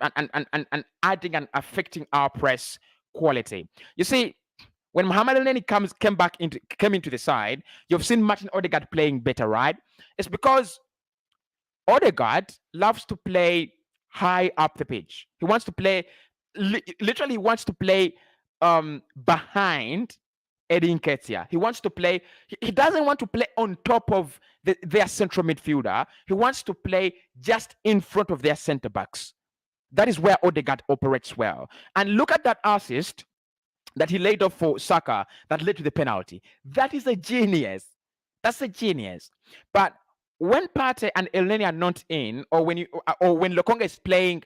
adding and affecting our press quality, you see, when Mohamed Elneny came into the side, you've seen Martin Odegaard playing better, right? It's because Odegaard loves to play high up the pitch. He wants to play, literally wants to play behind Eddie Nketiah. He wants to play, he doesn't want to play on top of their central midfielder. He wants to play just in front of their centre backs. That is where Odegaard operates well. And look at that assist that he laid off for Saka that led to the penalty. That is a genius. That's a genius. But when Partey and Elneny are not in, or when Lokonga is playing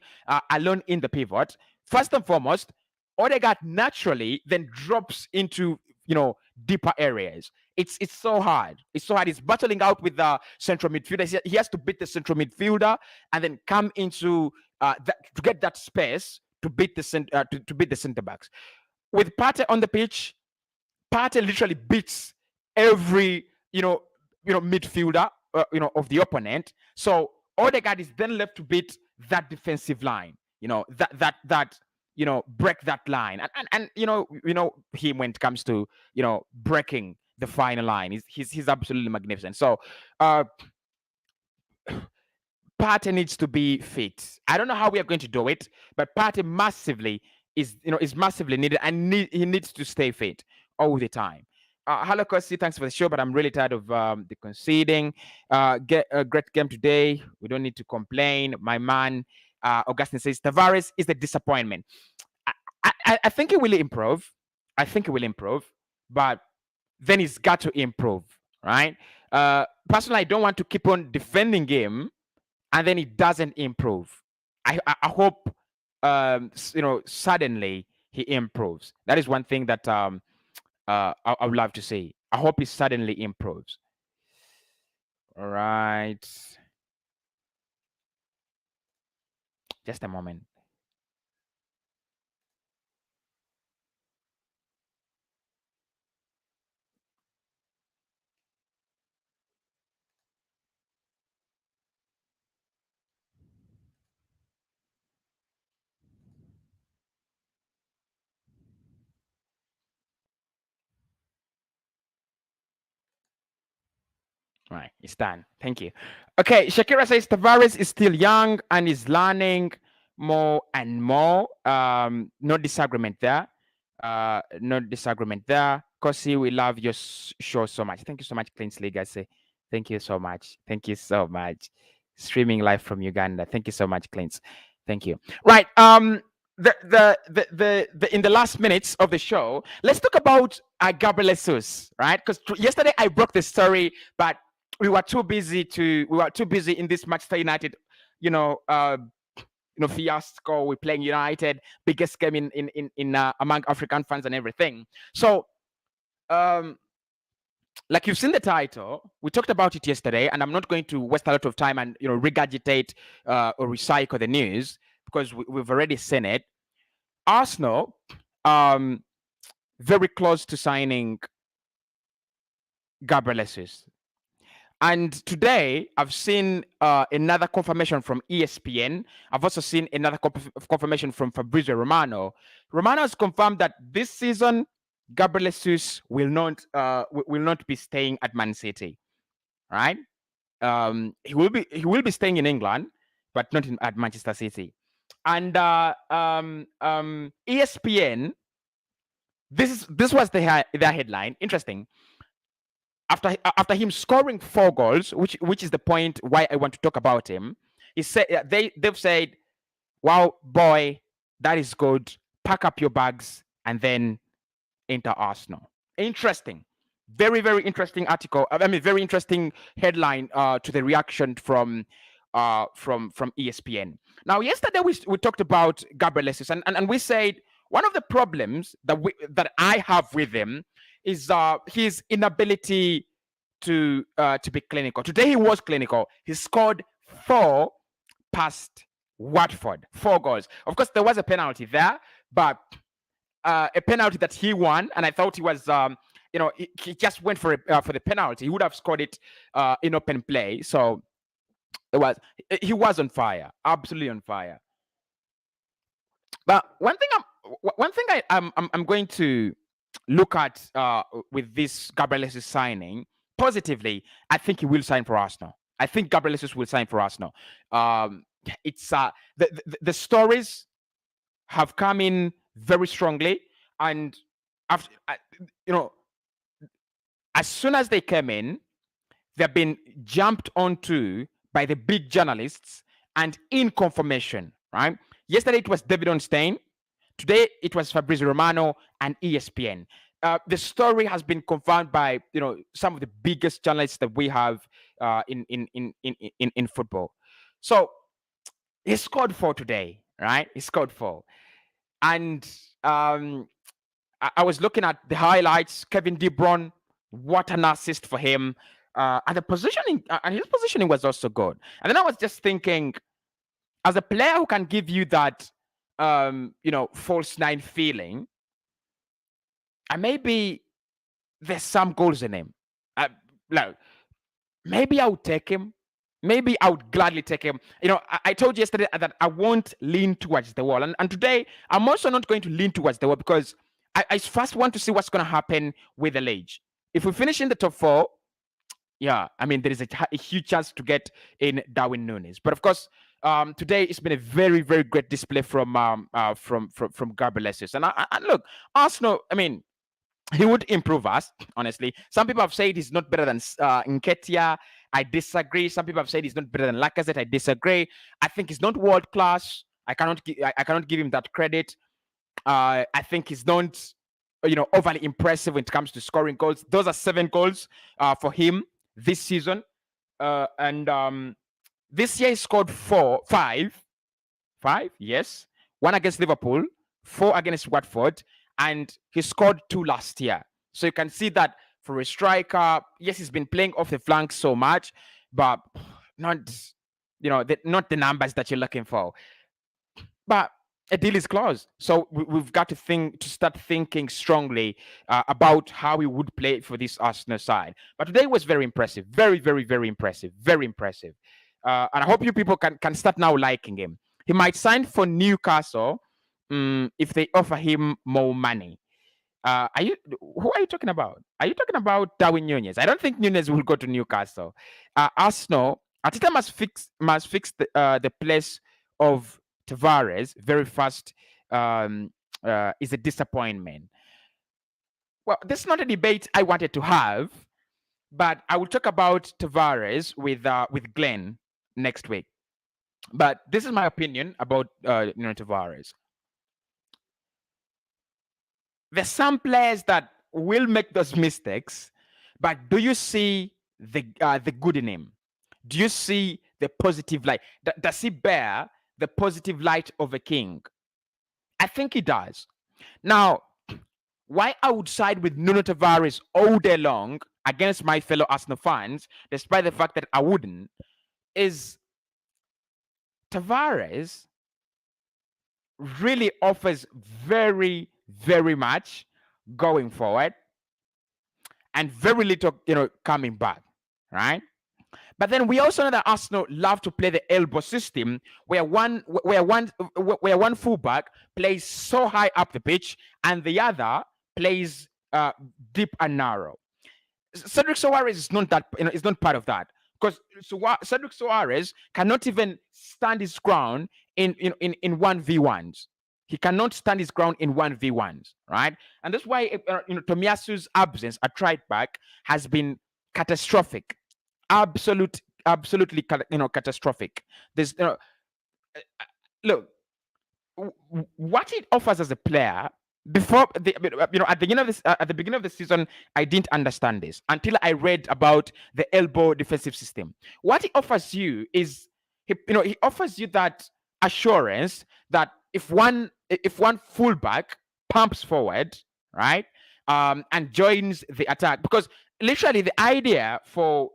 alone in the pivot, first and foremost, Odegaard naturally then drops into deeper areas. It's so hard. It's so hard. He's battling out with the central midfielder. He has to beat the central midfielder and then come into to get that space to beat the centre backs. With Partey on the pitch, Partey literally beats every midfielder of the opponent. So Odegaard is then left to beat that defensive line. Break that line. And him when it comes to breaking the final line. He's absolutely magnificent. So Partey needs to be fit. I don't know how we are going to do it, but Partey massively is massively needed, and he needs to stay fit all the time. Hello, Cossy. Thanks for the show, but I'm really tired of the conceding. Get a great game today. We don't need to complain. My man, Augustine says Tavares is the disappointment. I think he will improve. But then he's got to improve, right? Personally, I don't want to keep on defending him and then he doesn't improve. I hope suddenly he improves. That is one thing that I would love to see. I hope he suddenly improves. All right. Just a moment. All right, it's done. Thank you. Okay, Shakira says Tavares is still young and is learning more and more. No disagreement there. Cossy, we love your show so much. Thank you so much, Cleans League. I say thank you so much. Thank you so much. Streaming live from Uganda. Thank you so much, Cleans. Thank you. Right. The in the last minutes of the show, let's talk about Gabriel Jesus, right? Because yesterday I broke the story, but we were too busy in this Manchester United, fiasco. We're playing United, biggest game in among African fans and everything. So um, like you've seen the title, we talked about it yesterday, and I'm not going to waste a lot of time and regurgitate or recycle the news because we've already seen it. Arsenal, um, very close to signing Gabriel Jesus. And today, I've seen another confirmation from ESPN. I've also seen another confirmation from Fabrizio Romano. Romano has confirmed that this season, Gabriel Jesus will not be staying at Man City. Right? He will be staying in England, but not at Manchester City. And ESPN. This was their headline. Interesting. After him scoring 4 goals, which is the point why I want to talk about him, he said they've said, "Wow, boy, that is good. Pack up your bags and then enter Arsenal." Interesting, very very interesting article. I mean, very interesting headline to the reaction from ESPN. Now, yesterday we talked about Gabriel Jesus, and we said one of the problems that I have with him is his inability to be clinical. Today he was clinical. He scored 4 past Watford, 4 goals. Of course, there was a penalty there, but a penalty that he won, and I thought he was, he just went for the penalty. He would have scored it in open play. So he was on fire, absolutely on fire. But one thing I'm going to look at with this Gabriel Jesus signing positively, I think he will sign for Arsenal. I think Gabriel Jesus will sign for Arsenal. It's the stories have come in very strongly, and after as soon as they came in, they've been jumped onto by the big journalists and in confirmation. Right? Yesterday it was David Onstein. Today it was Fabrizio Romano and ESPN. The story has been confirmed by some of the biggest journalists that we have in football. So he scored 4 today, right? He scored 4, and I was looking at the highlights. Kevin De Bruyne, what an assist for him, and the positioning and his positioning was also good. And then I was just thinking, as a player who can give you that false nine feeling, and maybe there's some goals in him. Like, maybe I would take him. Maybe I would gladly take him. I told you yesterday that I won't lean towards the wall. And today, I'm also not going to lean towards the wall because I first want to see what's going to happen with the league. If we finish in the top 4, yeah, I mean, there is a huge chance to get in Darwin Núñez. But of course, today it's been a very, very great display from Gabriel Jesus. And look, Arsenal, I mean, he would improve us, honestly. Some people have said he's not better than Nketiah. I disagree. Some people have said he's not better than Lacazette. I disagree. I think he's not world class. I cannot give him that credit. I think he's not, overly impressive when it comes to scoring goals. Those are 7 goals for him this season, and this year he scored 5, yes, 1 against Liverpool, 4 against Watford, and he scored 2 last year. So you can see that for a striker, yes, he's been playing off the flank so much, but not, not the numbers that you're looking for. But a deal is closed, so we've got to start thinking strongly about how we would play for this Arsenal side. But today was very impressive, very, very, very impressive, very impressive. And I hope you people can start now liking him. He might sign for Newcastle if they offer him more money. Who are you talking about? Are you talking about Darwin Núñez? I don't think Núñez will go to Newcastle. Arsenal, Arteta must fix the place of Tavares very fast. Is a disappointment. Well, this is not a debate I wanted to have, but I will talk about Tavares with Glenn next week. But this is my opinion about Tavares. There's some players that will make those mistakes, but do you see the good in him? Do you see the positive light? Does he bear the positive light of a king? I think he does. Now, why I would side with Nuno Tavares all day long against my fellow Arsenal fans, despite the fact that I wouldn't, is Tavares really offers very, very much going forward and very little, coming back, right? But then we also know that Arsenal love to play the elbow system, where one fullback plays so high up the pitch and the other plays deep and narrow. Cedric Soares is not that, is not part of that, because Cedric Soares cannot even stand his ground in 1v1s. He cannot stand his ground in 1v1s, right? And that's why Tomiyasu's absence at right back has been catastrophic, absolutely catastrophic. There's look, what it offers as a player. Before the, at the beginning of this, at the beginning of the season, I didn't understand this until I read about the elbow defensive system. What it offers you is, he offers you that assurance that if one fullback pumps forward, right, and joins the attack, because literally the idea for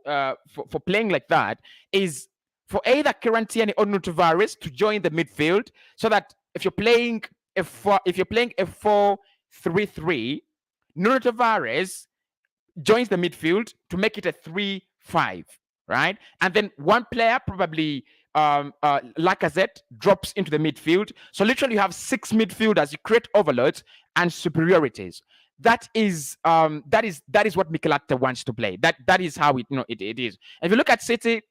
playing like that is for either Kieran Tierney or Nuno Tavares to join the midfield, so that if you're playing a 4-3-3, Nuno Tavares joins the midfield to make it a 3-5, right? And then one player, probably Lacazette, drops into the midfield. So literally you have 6 midfielders. You create overloads and superiorities. That is what Mikel Arteta wants to play. That is how it is. And if you look at City,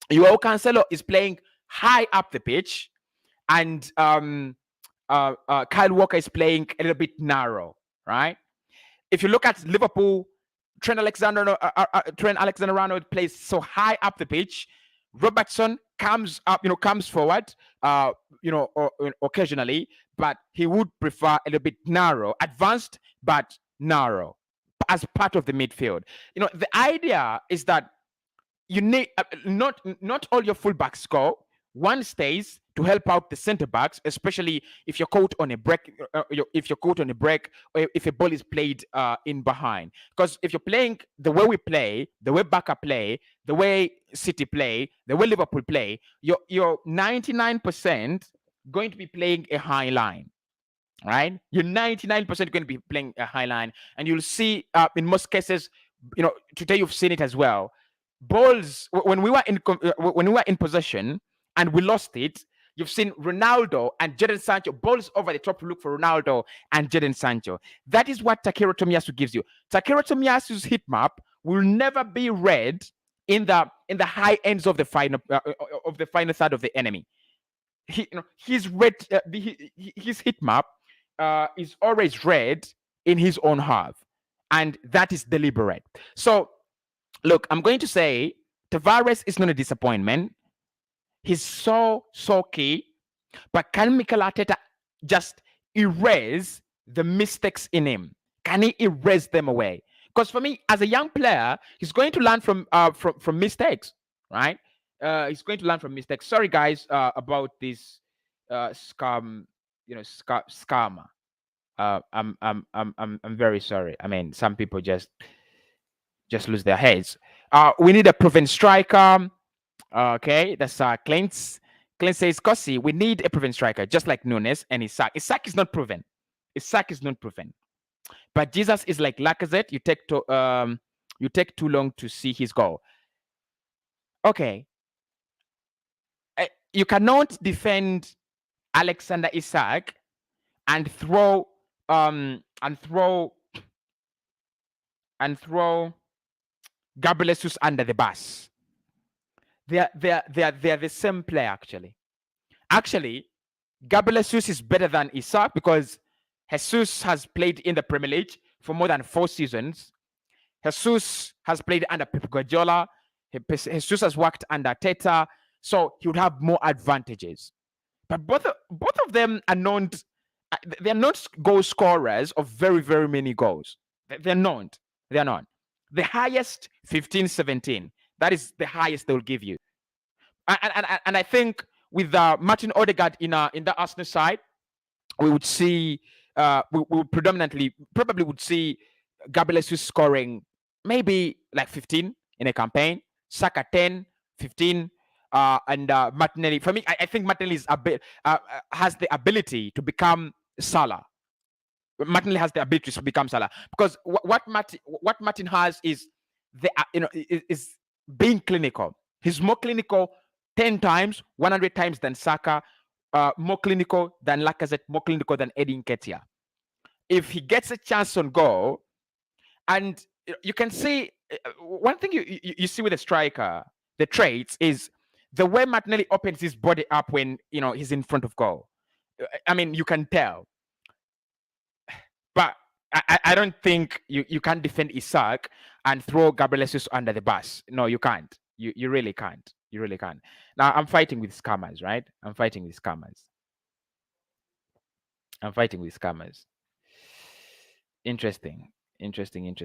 Joao Cancelo is playing high up the pitch, and Kyle Walker is playing a little bit narrow, right? If you look at Liverpool, Trent Alexander-Arnold plays so high up the pitch. Robertson comes forward, occasionally, but he would prefer a little bit narrow, advanced but narrow, as part of the midfield. The idea is that you need not all your fullbacks go. One stays to help out the centre backs, especially if you're caught on a break, or if a ball is played in behind. Because if you're playing the way we play, the way Barca play, the way City play, the way Liverpool play, you're 99% going to be playing a high line, right? You're 99% going to be playing a high line, and you'll see in most cases, today you've seen it as well. Balls when we were in possession and we lost it, you've seen Ronaldo and Jadon Sancho balls over the top to look for Ronaldo and Jadon Sancho. That is what Takehiro Tomiyasu gives you. Takehiro Tomiyasu's hit map will never be read in the high ends of the final third of the enemy. His hit map is always read in his own half, and that is deliberate. So, look, I'm going to say Tavares is not a disappointment. He's so key, but can Mikel Arteta just erase the mistakes in him? Can he erase them away? Because for me, as a young player, he's going to learn from mistakes, right? He's going to learn from mistakes. Sorry, guys, about this scam, scammer. I'm very sorry. I mean, some people just lose their heads. We need a proven striker. Okay, that's Clint. Clint says, Cossy, we need a proven striker, just like Nunes and Isak. Isak is not proven. But Jesus is like Lacazette. You take too long to see his goal. Okay. You cannot defend Alexander Isak and throw Gabriel Jesus under the bus. They are the same player, actually. Actually, Gabriel Jesus is better than Isak because Jesus has played in the Premier League for more than 4 seasons. Jesus has played under Pep Guardiola. Jesus has worked under Arteta, so he would have more advantages. But both of them are not. They're not goal scorers of very, very many goals. They're not. The highest 15, 17. That is the highest they will give you. And I think with Martin Odegaard in the Arsenal side, we would see we predominantly probably would see Gabriel Jesus scoring maybe like 15 in a campaign, Saka 10, 15, and Martinelli. For me, I think Martinelli is has the ability to become Salah. Martinelli has the ability to become Salah because what Martin has is is being clinical. He's more clinical 10 times, 100 times than Saka, more clinical than Lacazette, more clinical than Eddie Nketiah. If he gets a chance on goal, and you can see one thing you see with a striker, the traits is the way Martinelli opens his body up when he's in front of goal. I mean, you can tell, but I don't think you can defend Isaac and throw Gabriel Jesus under the bus. No, you can't. You really can't. You really can't. Now I'm fighting with scammers, right? I'm fighting with scammers. I'm fighting with scammers. Interesting. Interesting.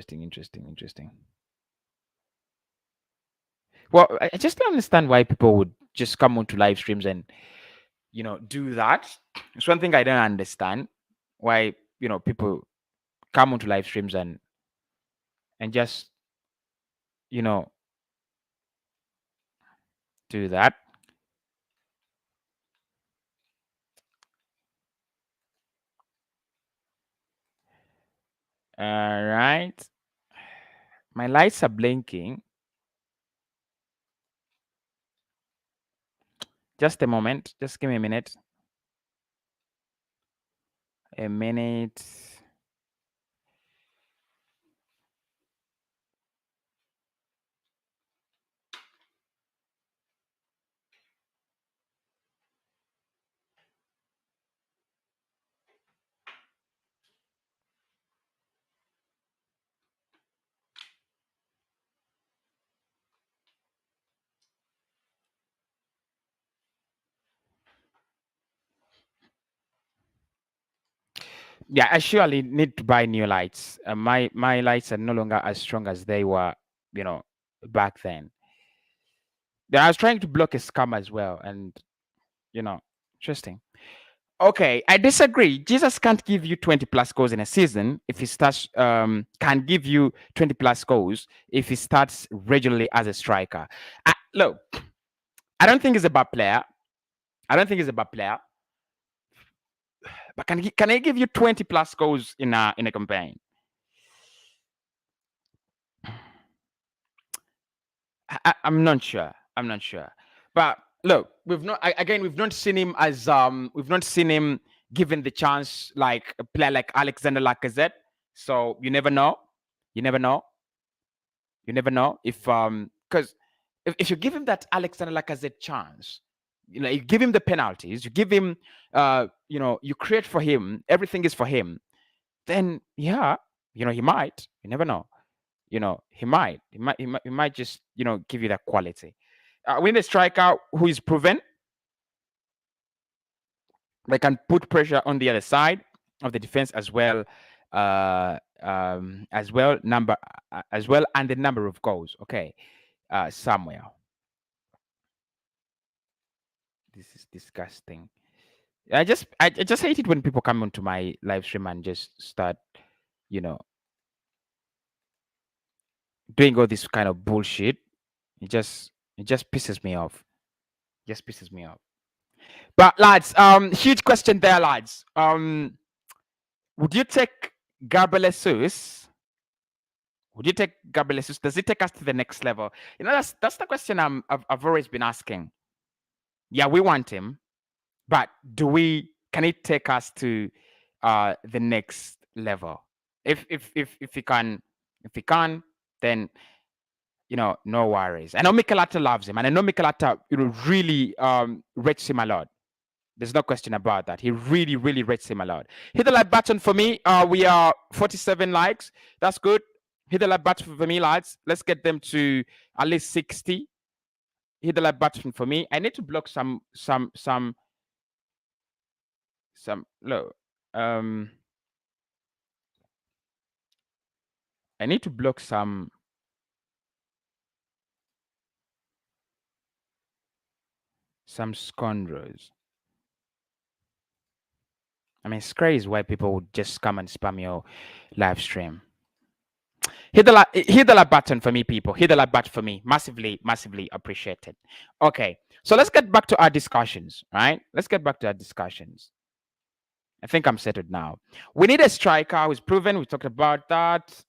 Well, I just don't understand why people would just come onto live streams and do that. It's one thing I don't understand why people come onto live streams and just you know do that. All right, my lights are blinking. Just a moment. Just give me a minute. A minute. Yeah, I surely need to buy new lights. My lights are no longer as strong as they were, you know, back then. Yeah, I was trying to block a scam as well, and interesting. Okay, I disagree. Jesus can't give you 20 plus goals in a season if he starts. Can give you 20 plus goals if he starts regularly as a striker. Look, I don't think he's a bad player. I don't think he's a bad player. But can I give you 20 plus goals in a campaign? I'm not sure. I'm not sure. But look, we've not seen him as we've not seen him given the chance like a player like Alexander Lacazette. So you never know. You never know. You never know if because if you give him that Alexander Lacazette chance, you give him the penalties, you give him you create for him, everything is for him, then yeah, he might. You never know. He might just give you that quality. We need a striker who is proven. They can put pressure on the other side of the defense as well, as well, and the number of goals. Okay, Samuel, this is disgusting. I just hate it when people come onto my live stream and just start, you know, doing all this kind of bullshit. It just pisses me off. Just pisses me off. But lads, huge question there, lads. Would you take Gabriel Jesus? Would you take Gabriel Jesus? Does it take us to the next level? That's the question I've always been asking. Yeah, we want him, but can it take us to the next level? If he can, then no worries. I know Mikel Arteta loves him, and I know Mikel Arteta really rates him a lot. There's no question about that. He really, really rates him a lot. Hit the like button for me. We are 47 likes. That's good. Hit the like button for me, lads. Let's get them to at least 60. Hit the like button for me. I need to block some look. I need to block some scoundrels. I mean, it's crazy why people would just come and spam your live stream. Hit the like button for me, people. Hit the like button for me. Massively, massively appreciated. Okay, so let's get back to our discussions, right? Let's get back to our discussions. I think I'm settled now. We need a striker who's proven. We talked about that.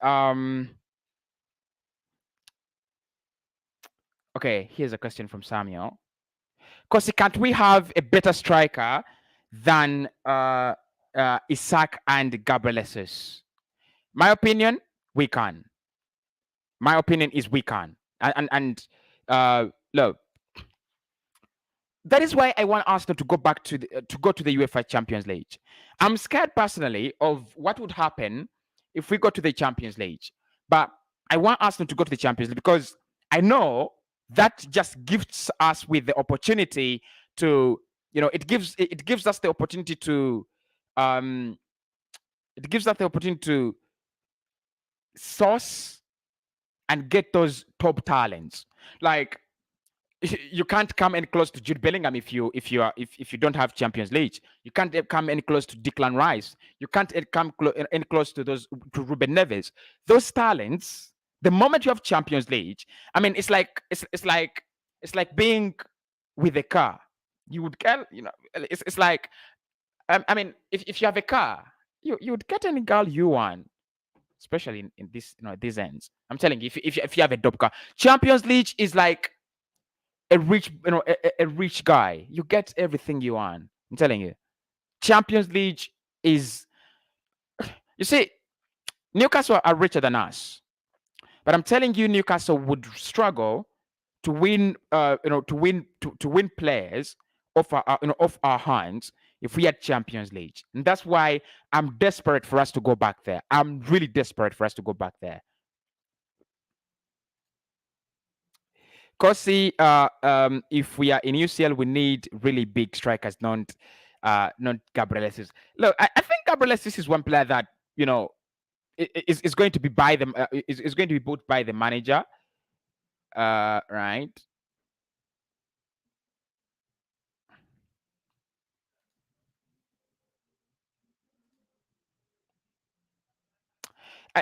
Okay, here's a question from Samuel. Cossy, can't we have a better striker than Isaac and Gabriel Jesus? My opinion, we can. My opinion is we can. Look, that is why I want Arsenal to go back to go to the UEFA Champions League. I'm scared personally of what would happen if we go to the Champions League. But I want Arsenal to go to the Champions League because I know that just gives us with the opportunity to, it gives us the opportunity to it gives us the opportunity to source and get those top talents. Like, you can't come any close to Jude Bellingham if you don't have Champions League. You can't come any close to Declan Rice. You can't come any close to Ruben Neves. Those talents. The moment you have Champions League, I mean, it's like being with a car. You would get, it's like, I mean, if you have a car, you would get any girl you want, especially in this, these ends. I'm telling you, if you have a dope car, Champions League is like a rich, a rich guy. You get everything you want. I'm telling you, Champions League is. You see, Newcastle are richer than us, but I'm telling you, Newcastle would struggle to win. To win players off our hands if we had Champions League, and that's why I'm desperate for us to go back there. I'm really desperate for us to go back there. Cossy, if we are in UCL, we need really big strikers, not Gabriel Jesus. Look, I think Gabriel Jesus is one player that is going to be by them. Is going to be bought by the manager, right?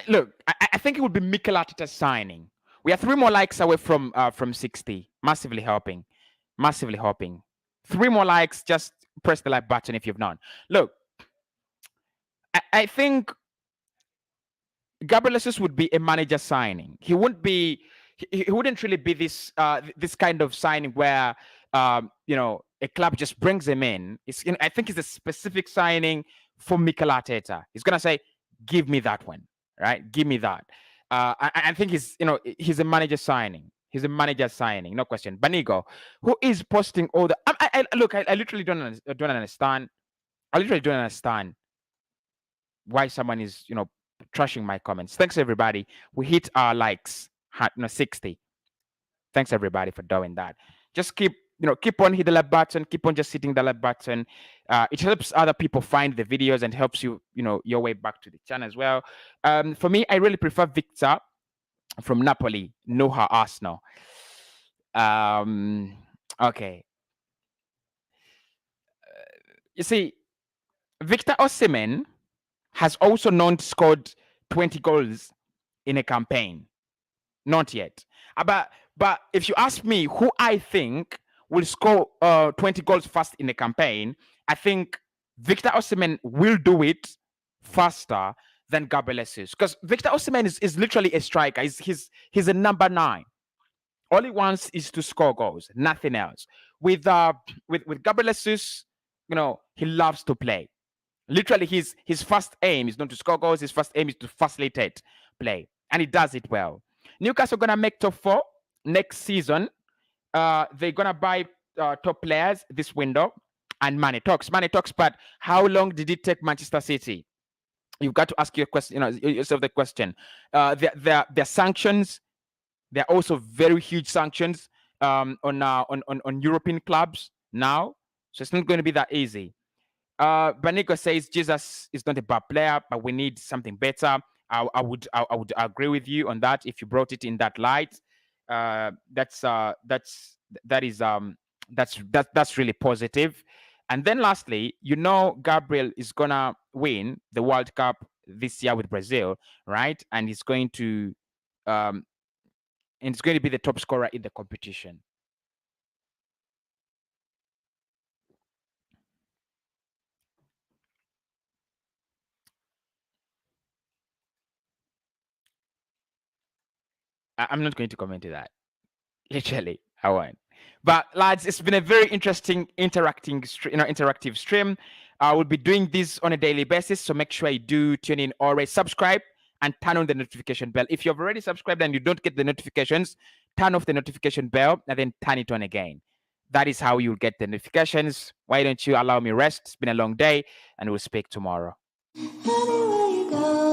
Look, I think it would be Mikel Arteta signing. We are 3 more likes away from 60. Massively helping. Massively helping. 3 more likes. Just press the like button if you've not. Look, I think Gabriel Jesus would be a manager signing. He wouldn't be. He wouldn't really be this this kind of signing where a club just brings him in. I think it's a specific signing for Mikel Arteta. He's gonna say, "Give me that one, right? Give me that." I think he's a manager signing. He's a manager signing, no question. Banigo, who is posting all the? Look, I literally don't understand. I literally don't understand why someone is trashing my comments. Thanks everybody. We hit our likes, 60. Thanks everybody for doing that. Just keep on hitting the like button. Keep on just hitting the like button. It helps other people find the videos and helps you your way back to the channel as well. For me, I really prefer Victor from Napoli. Know her Arsenal. Okay. You see, Victor Osimhen has also not scored 20 goals in a campaign. Not yet. But if you ask me who I think will score 20 goals fast in a campaign, I think Victor Osimhen will do it faster than Gabriel Jesus. Because Victor Osimhen is literally a striker. He's a number 9. All he wants is to score goals, nothing else. With Gabriel Jesus, he loves to play. Literally, his first aim is not to score goals. His first aim is to facilitate play, and he does it well. Newcastle gonna make top 4 next season. They're gonna buy top players this window, and money talks. Money talks. But how long did it take Manchester City? You've got to ask your question. Yourself the question. Their sanctions. There are also very huge sanctions on European clubs now, so it's not going to be that easy. Banico says Jesus is not a bad player, but we need something better. I would agree with you on that if you brought it in that light. That's really positive. And then lastly, Gabriel is gonna win the World Cup this year with Brazil, right? And he's going to um and he's going to be the top scorer in the competition. I'm not going to comment to that. Literally, I won't. But lads, it's been a very interesting interactive stream. I will be doing this on a daily basis, so make sure you do tune in always. Subscribe and turn on the notification bell. If you've already subscribed and you don't get the notifications, turn off the notification bell and then turn it on again. That is how you'll get the notifications. Why don't you allow me rest? It's been a long day, and we'll speak tomorrow. Anywhere you go.